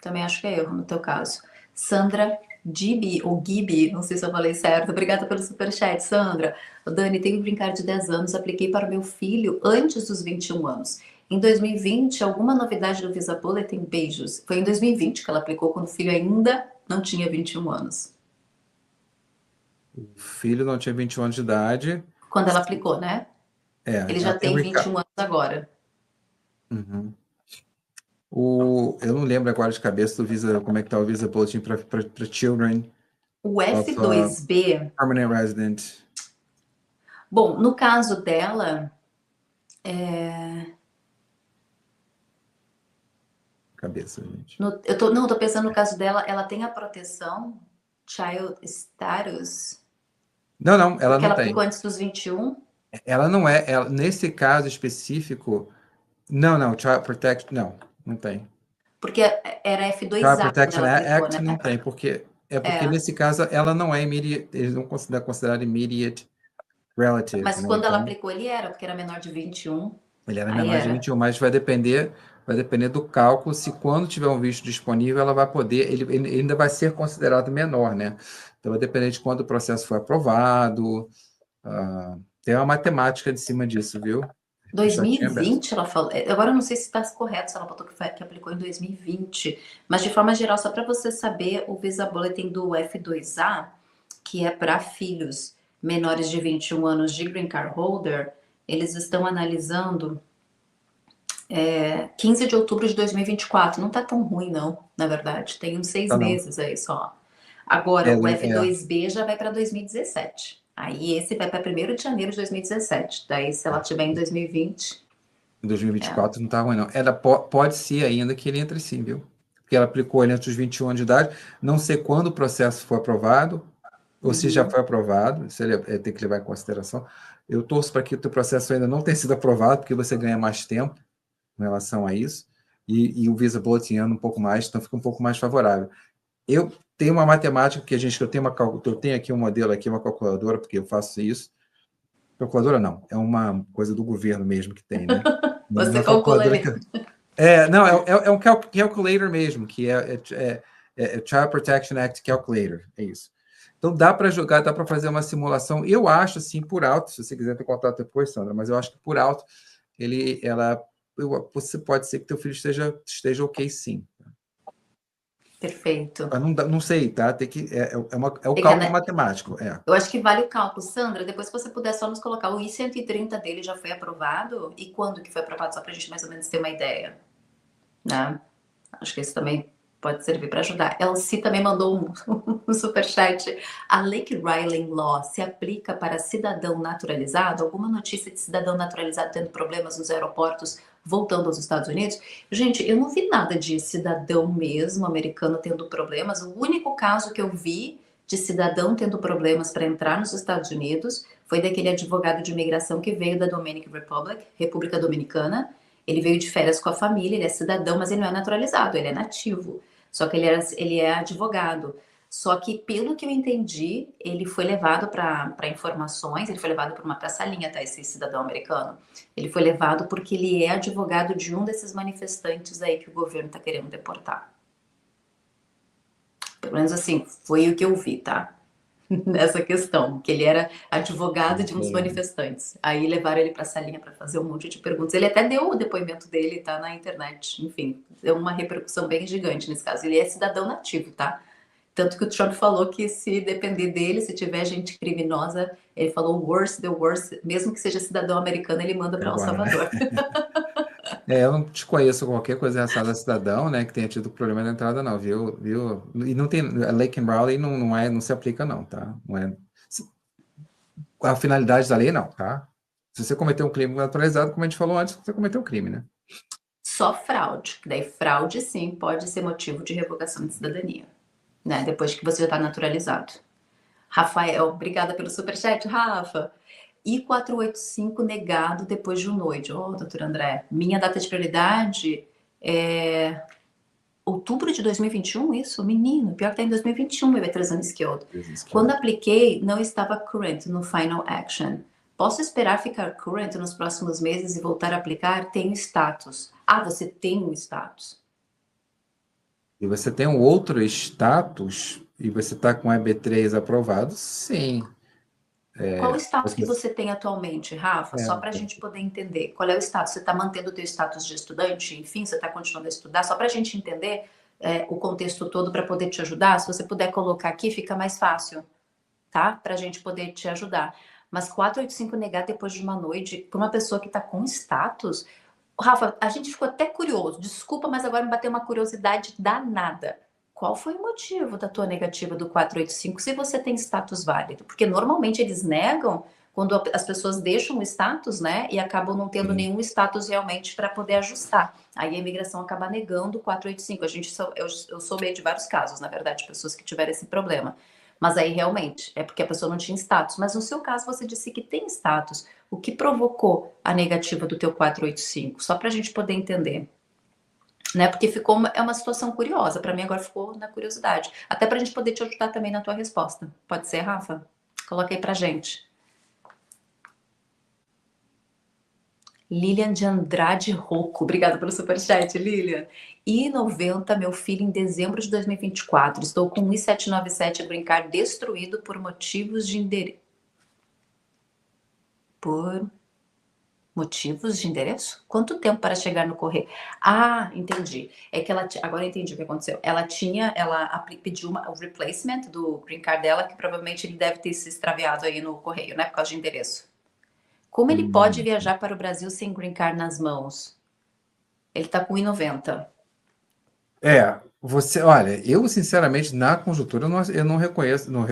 [SPEAKER 1] Também acho que é erro no teu caso. Sandra Gibi, ou Gibi, não sei se eu falei certo. Obrigada pelo superchat, Sandra. Dani, tenho brincar de 10 anos, apliquei para o meu filho antes dos 21 anos. Em 2020, alguma novidade do Visa Bulletin? Beijos. Foi em 2020 que ela aplicou, quando o filho ainda não tinha 21 anos.
[SPEAKER 2] O filho não tinha 21 anos de idade.
[SPEAKER 1] Quando ela aplicou, né? Ele
[SPEAKER 2] Ela
[SPEAKER 1] já
[SPEAKER 2] tem o
[SPEAKER 1] tem
[SPEAKER 2] green card.
[SPEAKER 1] 21 anos agora.
[SPEAKER 2] Uhum. Eu não lembro agora de cabeça do Visa, como é que tá o Visa Bulletin para Children
[SPEAKER 1] O
[SPEAKER 2] of
[SPEAKER 1] F2B,
[SPEAKER 2] Permanent Resident.
[SPEAKER 1] bom, no caso dela,
[SPEAKER 2] Cabeça, gente.
[SPEAKER 1] não, tô pensando no caso dela, ela tem a proteção Child Status,
[SPEAKER 2] Não, ela
[SPEAKER 1] porque
[SPEAKER 2] não
[SPEAKER 1] ela
[SPEAKER 2] tem.
[SPEAKER 1] aplicou antes dos 21,
[SPEAKER 2] Ela não é, nesse caso específico, não, Child Protect, não tem.
[SPEAKER 1] porque era
[SPEAKER 2] Child
[SPEAKER 1] F2A quando
[SPEAKER 2] Protection
[SPEAKER 1] ela aplicou,
[SPEAKER 2] Act
[SPEAKER 1] né?
[SPEAKER 2] não tem, porque
[SPEAKER 1] É,
[SPEAKER 2] nesse caso ela não é immediate, eles não consideram immediate relative,
[SPEAKER 1] mas
[SPEAKER 2] né?
[SPEAKER 1] quando ela
[SPEAKER 2] Então,
[SPEAKER 1] aplicou ele era, porque era menor de 21,
[SPEAKER 2] ele era
[SPEAKER 1] aí
[SPEAKER 2] menor de
[SPEAKER 1] era.
[SPEAKER 2] 21, mas vai depender do cálculo, se quando tiver um visto disponível, ela vai poder, ele ainda vai ser considerado menor, né? Então vai depender de quando o processo foi aprovado, tem uma matemática de cima disso, viu? O chatinho é aberto.
[SPEAKER 1] 2020 ela falou, agora eu não sei se está correto, se ela botou que aplicou em 2020, mas de forma geral, só para você saber, o Visa Bulletin do F2A, que é para filhos menores de 21 anos de Green Card Holder, eles estão analisando 15 de outubro de 2024. Não tá tão ruim, não, na verdade. Tem uns 6
[SPEAKER 2] Tá, não.
[SPEAKER 1] meses aí só. Agora,
[SPEAKER 2] É,
[SPEAKER 1] o
[SPEAKER 2] é,
[SPEAKER 1] F2B já vai para 2017. Aí esse vai para 1º de janeiro de 2017. Daí, se ela tiver em 2020,
[SPEAKER 2] em
[SPEAKER 1] é.
[SPEAKER 2] 2024 não tá ruim, não. Ela pode ser ainda que ele entre sim, viu? Porque ela aplicou ele antes dos 21 anos de idade. Não sei quando o processo foi aprovado, ou se já
[SPEAKER 1] Uhum.
[SPEAKER 2] foi aprovado, isso ele tem que levar em consideração. Eu torço para que o teu processo ainda não tenha sido aprovado, porque você ganha mais tempo em relação a isso, e o Visa Bulletin anda um pouco mais, então fica um pouco mais favorável. Eu tenho uma matemática eu tenho aqui um modelo aqui, uma calculadora, porque eu faço isso. Calculadora não, é uma coisa do governo mesmo que tem, né?
[SPEAKER 1] Você
[SPEAKER 2] Uma
[SPEAKER 1] calcula
[SPEAKER 2] calculadora
[SPEAKER 1] ali.
[SPEAKER 2] que não, é um calculator mesmo, que é Child Protection Act Calculator, é isso. Então dá para jogar, dá para fazer uma simulação. Eu acho assim por alto, se você quiser ter contato depois, Sandra, mas eu acho que por alto você pode ser que teu filho esteja ok, sim.
[SPEAKER 1] Perfeito.
[SPEAKER 2] Mas não sei, tá? É o
[SPEAKER 1] Tem que
[SPEAKER 2] cálculo matemático,
[SPEAKER 1] Eu acho que vale o cálculo. Sandra, depois se você puder só nos colocar, o I-130 dele já foi aprovado? E quando que foi aprovado? Só para a gente mais ou menos ter uma ideia, né? Acho que isso também pode servir para ajudar. Elsie também mandou um superchat. A Lake Riley Law se aplica para cidadão naturalizado? Alguma notícia de cidadão naturalizado tendo problemas nos aeroportos voltando aos Estados Unidos? Gente, eu não vi nada de cidadão mesmo americano tendo problemas. O único caso que eu vi de cidadão tendo problemas para entrar nos Estados Unidos foi daquele advogado de imigração que veio da Dominican Republic, República Dominicana. Ele veio de férias com a família, ele é cidadão, mas ele não é naturalizado, ele é nativo. Só que ele é advogado. Só que, pelo que eu entendi, ele foi levado para informações, ele foi levado para essa linha, tá? Esse cidadão americano. Ele foi levado porque ele é advogado de um desses manifestantes aí que o governo está querendo deportar. Pelo menos assim, foi o que eu vi, tá? nessa questão, que ele era advogado de um dos
[SPEAKER 2] Entendo.
[SPEAKER 1] manifestantes. Aí levaram ele para a salinha para fazer um monte de perguntas. Ele até deu o depoimento dele, tá na internet. Enfim, deu uma repercussão bem gigante nesse caso. Ele é cidadão nativo, tá? Tanto que o Trump falou que se depender dele, se tiver gente criminosa, ele falou the worst, mesmo que seja cidadão americano, ele manda para El
[SPEAKER 2] Agora, né?
[SPEAKER 1] Salvador.
[SPEAKER 2] Eu não desconheço qualquer coisa relacionada a cidadão, né, que tenha tido problema na entrada, não, viu? E não tem, a Lake and Rowley não se aplica, não, tá? Não é, a finalidade da lei, não, tá? Se você cometer um crime naturalizado, como a gente falou antes, você cometeu um crime, né?
[SPEAKER 1] Só fraude. Daí fraude, sim, pode ser motivo de revogação de cidadania, né? Depois que você já está naturalizado. Rafael, obrigada pelo superchat, Rafa. I-485 negado depois de um noite. Doutor André, minha data de prioridade é outubro de 2021, isso? Menino, pior que tá em 2021, meu E3 Unskilled. Quando apliquei, não estava current no Final Action. Posso esperar ficar current nos próximos meses e voltar a aplicar? Tenho status. Ah, você tem um status.
[SPEAKER 2] E você tem um outro status e você está com o EB3 aprovado? Sim.
[SPEAKER 1] Qual o status
[SPEAKER 2] Você,
[SPEAKER 1] que você tem atualmente, Rafa? Só para a gente poder entender. Qual é o status? Você está mantendo o teu status de estudante? Enfim, você está continuando a estudar? Só para a gente entender o contexto todo para poder te ajudar. Se você puder colocar aqui, fica mais fácil, tá? Para a gente poder te ajudar. Mas 485 negar depois de uma noite para uma pessoa que está com status. Rafa, a gente ficou até curioso. Desculpa, mas agora me bateu uma curiosidade danada. Qual foi o motivo da tua negativa do 485 se você tem status válido? Porque normalmente eles negam quando as pessoas deixam o status, né, e acabam não tendo
[SPEAKER 2] sim.
[SPEAKER 1] nenhum status realmente para poder ajustar. Aí a imigração acaba negando o 485. Eu soube de vários casos, na verdade, de pessoas que tiveram esse problema. Mas aí realmente é porque a pessoa não tinha status. Mas no seu caso você disse que tem status. O que provocou a negativa do teu 485? Só para a gente poder entender. Né? Porque é uma situação curiosa. Para mim agora ficou na curiosidade. Até para a gente poder te ajudar também na tua resposta. Pode ser, Rafa? Coloca aí para gente. Lilian de Andrade Rocco. Obrigada pelo superchat, Lilian. I90, meu filho, em dezembro de 2024. Estou com um I797 Green Card destruído por motivos de endereço. Por motivos de endereço? Quanto tempo para chegar no correio? Ah, entendi. É que agora entendi o que aconteceu. Ela pediu o replacement do green card dela, que provavelmente ele deve ter se extraviado aí no correio, né? Por causa de endereço. Como ele pode viajar para o Brasil sem green card nas mãos? Ele tá com I90.
[SPEAKER 2] Olha, eu sinceramente, na conjuntura, eu não reconheço, não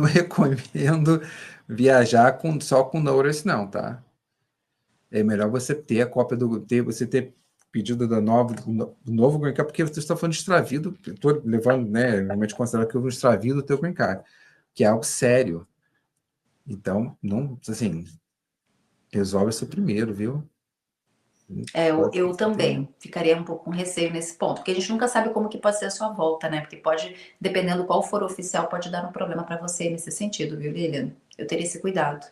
[SPEAKER 2] recomendo viajar só com notice, não, tá? É melhor você ter a cópia você ter pedido do novo green card, porque você está falando de extravido, estou levando, né, realmente considerar que houve um extravio do teu green card, que é algo sério. Então, não, assim, resolve isso primeiro, viu?
[SPEAKER 1] Eu também ficaria um pouco com receio nesse ponto, porque a gente nunca sabe como que pode ser a sua volta, né? Porque pode, dependendo qual for o oficial, pode dar um problema para você nesse sentido, viu, Lilian? Eu teria esse cuidado.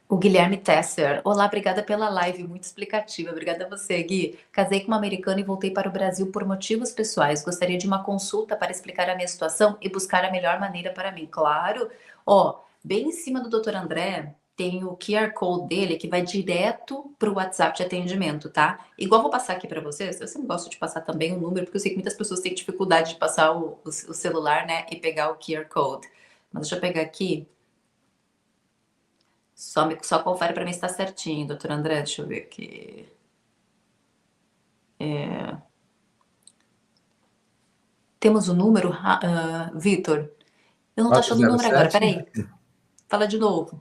[SPEAKER 1] O Guilherme Tesser. Olá, obrigada pela live, muito explicativa. Obrigada a você, Gui. Casei com uma americana e voltei para o Brasil por motivos pessoais. Gostaria de uma consulta para explicar a minha situação e buscar a melhor maneira para mim. Claro. Bem em cima do Dr. André, tem o QR Code dele que vai direto para o WhatsApp de atendimento, tá? Igual vou passar aqui para vocês, eu sempre gosto de passar também o número, porque eu sei que muitas pessoas têm dificuldade de passar o celular, né, e pegar o QR Code. Mas deixa eu pegar aqui. Só confere para mim se está certinho, doutor André. Deixa eu ver aqui. Temos o número, Vitor? Eu não tô achando o número agora,
[SPEAKER 2] 407
[SPEAKER 1] peraí. Fala de novo.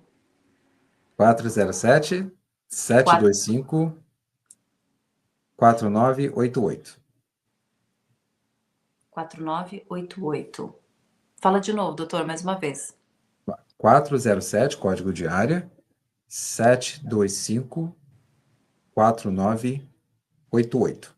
[SPEAKER 2] 407 725 4988.
[SPEAKER 1] 4988. Fala de novo, doutor, mais uma vez.
[SPEAKER 2] 407, código de área, 725 4988.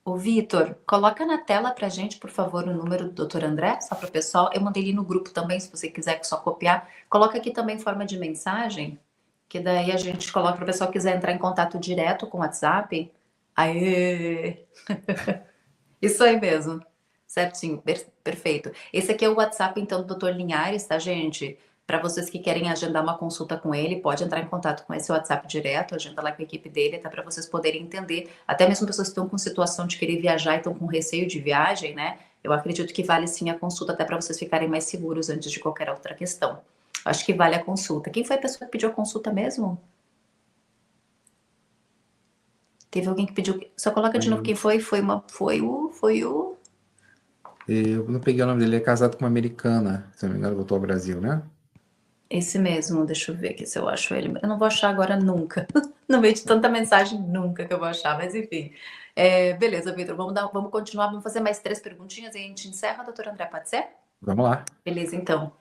[SPEAKER 1] Ô, Vitor, coloca na tela pra gente, por favor, o número do doutor André, só para o pessoal. Eu mandei ele no grupo também, se você quiser só copiar. Coloca aqui também em forma de mensagem, que daí a gente coloca para o pessoal que quiser entrar em contato direto com o WhatsApp. Aê! Isso aí mesmo. Certinho, perfeito. Esse aqui é o WhatsApp, então, do Dr. Linhares, tá, gente? Para vocês que querem agendar uma consulta com ele, pode entrar em contato com esse WhatsApp direto, agenda lá com a equipe dele, tá? Para vocês poderem entender. Até mesmo pessoas que estão com situação de querer viajar e estão com receio de viagem, né? Eu acredito que vale sim a consulta, até para vocês ficarem mais seguros antes de qualquer outra questão. Acho que vale a consulta. Quem foi a pessoa que pediu a consulta mesmo? Teve alguém que pediu. Só coloca de novo quem foi. Foi o.
[SPEAKER 2] Eu não peguei o nome dele, ele é casado com uma americana, se não me engano, voltou ao Brasil, né?
[SPEAKER 1] Esse mesmo, deixa eu ver aqui se eu acho ele. Eu não vou achar agora nunca. No meio de tanta mensagem, nunca que eu vou achar, mas enfim. Beleza, Vitor, vamos continuar, vamos fazer mais 3 perguntinhas e a gente encerra, doutor André, pode ser?
[SPEAKER 2] Vamos lá.
[SPEAKER 1] Beleza, então.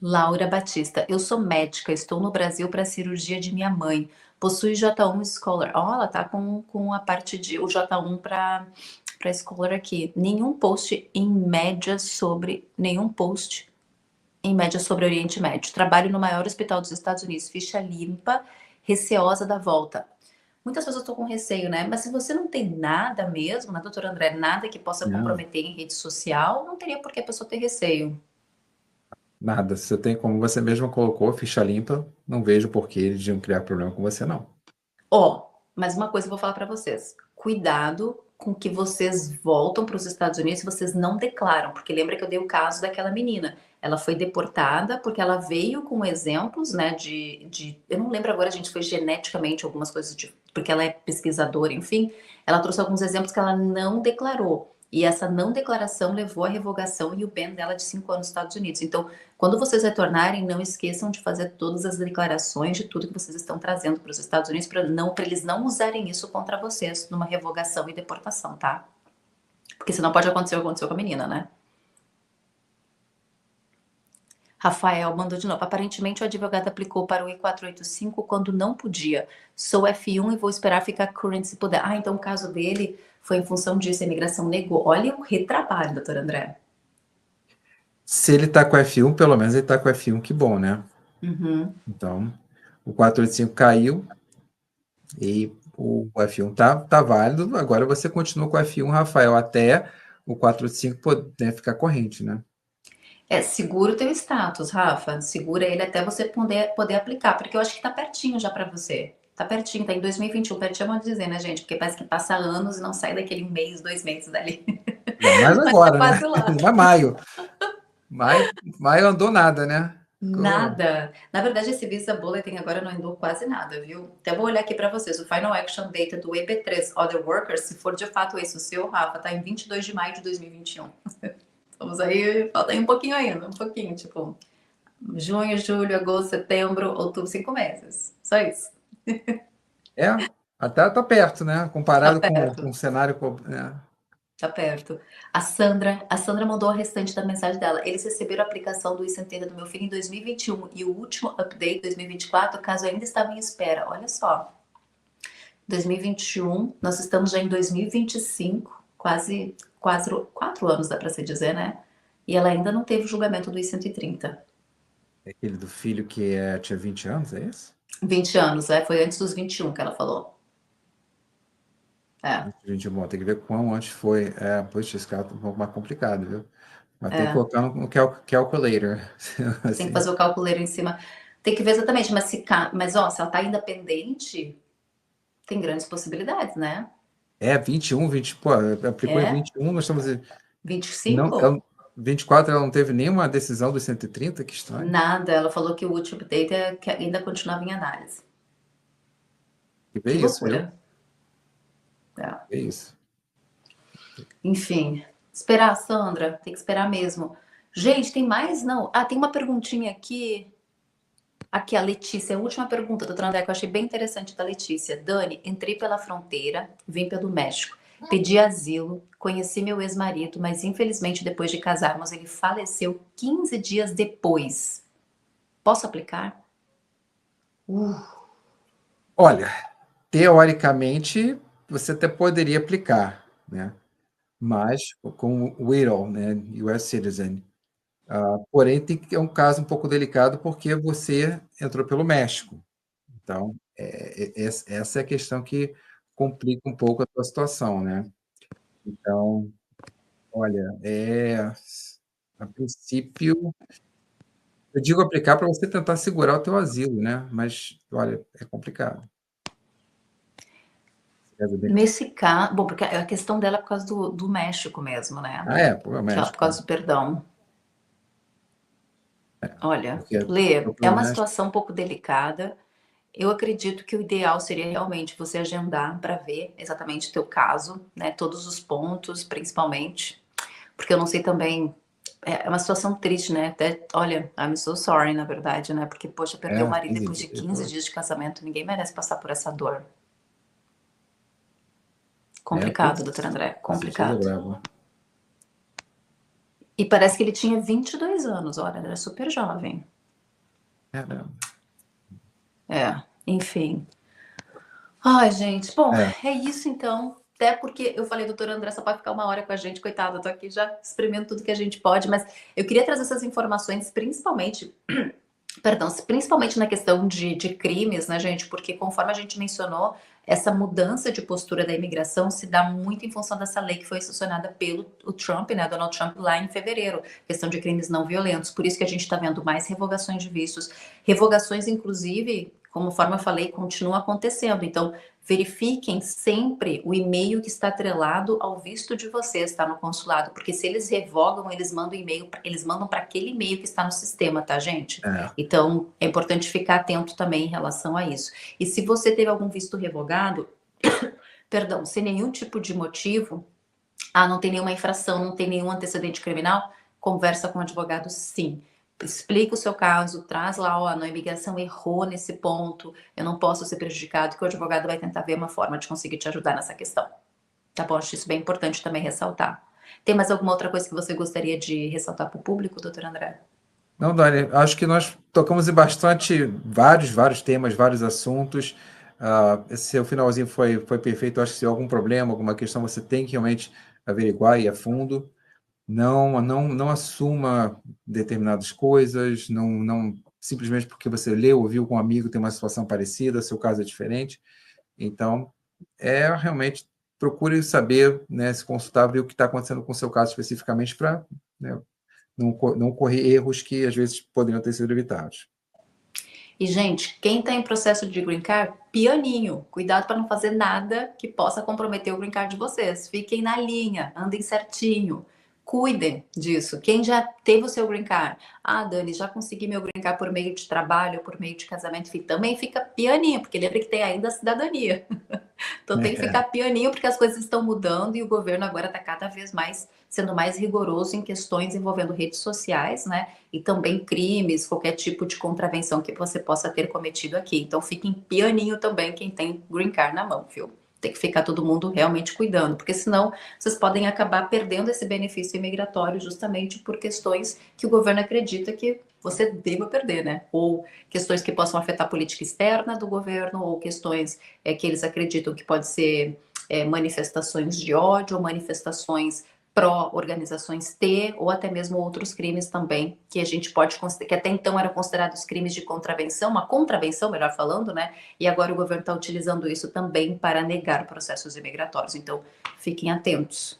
[SPEAKER 1] Laura Batista, eu sou médica, estou no Brasil para a cirurgia de minha mãe. Possui J1 Scholar. Ó, ela tá com a parte de o J1 para Scholar aqui. Nenhum post em média sobre Oriente Médio. Trabalho no maior hospital dos Estados Unidos. Ficha limpa, receosa da volta. Muitas pessoas estão com receio, né? Mas se você não tem nada mesmo, né, doutor André, nada que possa
[SPEAKER 2] Não,
[SPEAKER 1] comprometer em rede social, não teria por que a pessoa ter receio.
[SPEAKER 2] nada. Você tem, como você mesma colocou, ficha limpa, não vejo por que eles iam criar problema com você, não.
[SPEAKER 1] Ó, mas uma coisa eu vou falar para vocês. Cuidado com que vocês voltam para os Estados Unidos se vocês não declaram, porque lembra que eu dei o caso daquela menina. Ela foi deportada porque ela veio com exemplos, né, eu não lembro agora, a gente foi geneticamente algumas coisas, porque ela é pesquisadora, enfim. Ela trouxe alguns exemplos que ela não declarou. E essa não declaração levou à revogação e o ban dela de 5 anos nos Estados Unidos. Então, quando vocês retornarem, não esqueçam de fazer todas as declarações de tudo que vocês estão trazendo para os Estados Unidos para eles não usarem isso contra vocês numa revogação e deportação, tá? Porque senão pode acontecer o que aconteceu com a menina, né? Rafael mandou de novo. Aparentemente, o advogado aplicou para o I-485 quando não podia. Sou F1 e vou esperar ficar current se puder. Ah, então o caso dele foi em função disso. A imigração negou. Olha o retrabalho, doutor André.
[SPEAKER 2] Se ele tá com F1, pelo menos ele tá com F1, que bom, né?
[SPEAKER 1] Uhum.
[SPEAKER 2] Então, o 485 caiu e o F1 tá válido. Agora você continua com o F1, Rafael, até o 485 poder ficar corrente, né?
[SPEAKER 1] Segura o teu status, Rafa. Segura ele até você poder aplicar, porque eu acho que tá pertinho já para você. Tá pertinho, tá em 2021, pertinho, vamos dizer, né, gente? Porque parece que passa anos e não sai daquele mês, 2 meses dali.
[SPEAKER 2] Ainda mais
[SPEAKER 1] Mas tá
[SPEAKER 2] agora, né?
[SPEAKER 1] quase lá.
[SPEAKER 2] Ainda maio. Maio andou nada, né?
[SPEAKER 1] Nada. Na verdade, esse Visa Bulletin agora não andou quase nada, viu? Até vou olhar aqui para vocês. O Final Action Data do EP3 Other Workers, se for de fato esse o seu, Rafa, tá em 22 de maio de 2021. Vamos aí, falta aí um pouquinho ainda, um pouquinho, tipo, junho, julho, agosto, setembro, outubro, 5 meses. Só isso.
[SPEAKER 2] É, até tá perto, né?
[SPEAKER 1] Tá
[SPEAKER 2] Comparado com
[SPEAKER 1] perto.
[SPEAKER 2] o cenário, né?
[SPEAKER 1] Tá perto. A Sandra mandou o restante da mensagem dela. Eles receberam a aplicação do Icenteira do meu filho em 2021 e o último update 2024, caso ainda estava em espera. Olha só, 2021, nós estamos já em 2025, quase 4 anos dá para se dizer, né? E ela ainda não teve o julgamento do I-130.
[SPEAKER 2] É aquele do filho que tinha 20 anos, é isso?
[SPEAKER 1] 20 anos, foi antes dos 21 que ela falou. É,
[SPEAKER 2] 21, tem que ver quão antes foi. Poxa, esse cara tá um pouco mais complicado, viu? Mas tem que
[SPEAKER 1] é.
[SPEAKER 2] colocar no calculator.
[SPEAKER 1] Tem que
[SPEAKER 2] Assim.
[SPEAKER 1] fazer o calculeiro em cima. Tem que ver exatamente, mas ó, se ela tá independente, tem grandes possibilidades, né?
[SPEAKER 2] 21, 20, pô, aplicou em
[SPEAKER 1] É?
[SPEAKER 2] 21, nós estamos. Não,
[SPEAKER 1] 25?
[SPEAKER 2] 24, ela não teve nenhuma decisão dos 130, que estranho.
[SPEAKER 1] Nada. Ela falou que o último update é que ainda continuava em análise.
[SPEAKER 2] Que vê
[SPEAKER 1] Que
[SPEAKER 2] isso, viu?
[SPEAKER 1] loucura. É.
[SPEAKER 2] É isso.
[SPEAKER 1] Enfim, esperar, Sandra, tem que esperar mesmo. Gente, tem mais? Não. Ah, tem uma perguntinha aqui. Aqui, a Letícia, a última pergunta, doutora André, que eu achei bem interessante da Letícia. Dani, entrei pela fronteira, vim pelo México. Pedi asilo, conheci meu ex-marido, mas infelizmente depois de casarmos ele faleceu 15 dias depois. Posso aplicar?
[SPEAKER 2] Olha, teoricamente, você até poderia aplicar, né? Mas com o widow, né? US citizen. Porém, é um caso um pouco delicado porque você entrou pelo México. Então, essa é a questão que complica um pouco a tua situação, né? Então, olha, a princípio, eu digo aplicar para você tentar segurar o teu asilo, né? Mas, olha, é complicado.
[SPEAKER 1] Nesse caso, bom, porque a questão dela é por causa do México mesmo, né?
[SPEAKER 2] Por o
[SPEAKER 1] Que ela,
[SPEAKER 2] México,
[SPEAKER 1] por causa do perdão. Olha,
[SPEAKER 2] porque
[SPEAKER 1] Lê, é
[SPEAKER 2] pelo
[SPEAKER 1] uma
[SPEAKER 2] México,
[SPEAKER 1] situação um pouco delicada. Eu acredito que o ideal seria realmente você agendar para ver exatamente o teu caso, né? Todos os pontos, principalmente. Porque eu não sei também. É uma situação triste, né? Até, olha, I'm so sorry, na verdade, né? Porque, poxa, perder o marido
[SPEAKER 2] 15
[SPEAKER 1] depois de
[SPEAKER 2] dias,
[SPEAKER 1] 15 dias de casamento, ninguém merece passar por essa dor. Complicado,
[SPEAKER 2] putz,
[SPEAKER 1] doutor André,
[SPEAKER 2] esse tiro é
[SPEAKER 1] complicado.
[SPEAKER 2] bravo.
[SPEAKER 1] E parece que ele tinha 22 anos, olha, ele era super jovem.
[SPEAKER 2] Caramba.
[SPEAKER 1] Enfim. Ai, gente, bom,
[SPEAKER 2] É,
[SPEAKER 1] é isso então. Até porque eu falei, doutora André, só pode ficar uma hora com a gente, coitada, eu tô aqui já experimento tudo que a gente pode, mas eu queria trazer essas informações, principalmente, perdão, principalmente na questão de crimes, né, gente? Porque conforme a gente mencionou, essa mudança de postura da imigração se dá muito em função dessa lei que foi sancionada pelo o Trump, né, Donald Trump, lá em fevereiro, questão de crimes não violentos. Por isso que a gente está vendo mais revogações de vistos, revogações, inclusive, conforme eu falei, continuam acontecendo. Então, verifiquem sempre o e-mail que está atrelado ao visto de vocês, está no consulado, porque se eles revogam, eles mandam e-mail, eles mandam para aquele e-mail que está no sistema, tá, gente?
[SPEAKER 2] é.
[SPEAKER 1] Então, é importante ficar atento também em relação a isso. E se você teve algum visto revogado, perdão, sem nenhum tipo de motivo, não tem nenhuma infração, não tem nenhum antecedente criminal, conversa com o advogado, sim. Explica o seu caso, traz lá, ó, a imigração errou nesse ponto, eu não posso ser prejudicado, que o advogado vai tentar ver uma forma de conseguir te ajudar nessa questão. Tá bom? Acho isso bem importante também ressaltar. Tem mais alguma outra coisa que você gostaria de ressaltar para o público, doutor André?
[SPEAKER 2] Não, Dani, acho que nós tocamos em vários temas, vários assuntos. Esse seu finalzinho foi perfeito. Eu acho que se há algum problema, alguma questão, você tem que realmente averiguar e ir a fundo. Não assuma determinadas coisas, não simplesmente porque você leu, ouviu com um amigo, tem uma situação parecida, seu caso é diferente. Então, realmente procure saber, né, se consultar, ver o que está acontecendo com o seu caso especificamente para, né, não correr erros que às vezes poderiam ter sido evitados.
[SPEAKER 1] E, gente, quem está em processo de green card, pianinho. Cuidado para não fazer nada que possa comprometer o green card de vocês. Fiquem na linha, andem certinho. Cuidem disso. Quem já teve o seu green card, Dani, já consegui meu green card por meio de trabalho, por meio de casamento, também fica pianinho, porque lembra que tem ainda a cidadania. Então tem que ficar pianinho porque as coisas estão mudando e o governo agora está cada vez mais sendo mais rigoroso em questões envolvendo redes sociais, né? E também crimes, qualquer tipo de contravenção que você possa ter cometido aqui. Então fiquem pianinho também quem tem green card na mão, viu? Tem que ficar todo mundo realmente cuidando, porque senão vocês podem acabar perdendo esse benefício imigratório justamente por questões que o governo acredita que você deva perder, né? Ou questões que possam afetar a política externa do governo, ou questões que eles acreditam que pode ser manifestações de ódio, ou manifestações pró-organizações T, ou até mesmo outros crimes também, que a gente pode considerar, que até então eram considerados crimes de contravenção, uma contravenção, melhor falando, né? E agora o governo está utilizando isso também para negar processos imigratórios. Então, fiquem atentos.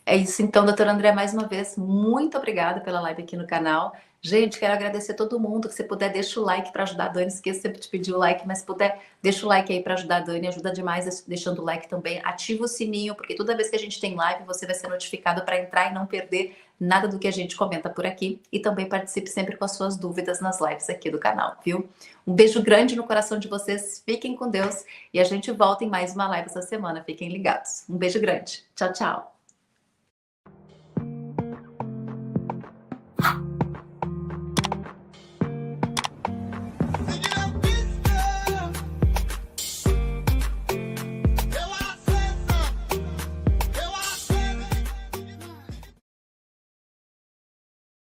[SPEAKER 1] É isso então, doutor André, mais uma vez, muito obrigada pela live aqui no canal. Gente, quero agradecer a todo mundo. Que se puder, deixa o like para ajudar a Dani. Esqueça sempre de pedir o like, mas se puder, deixa o like aí para ajudar a Dani. Ajuda demais deixando o like também. Ativa o sininho, porque toda vez que a gente tem live, você vai ser notificado para entrar e não perder nada do que a gente comenta por aqui. E também participe sempre com as suas dúvidas nas lives aqui do canal, viu? Um beijo grande no coração de vocês. Fiquem com Deus. E a gente volta em mais uma live essa semana. Fiquem ligados. Um beijo grande. Tchau, tchau.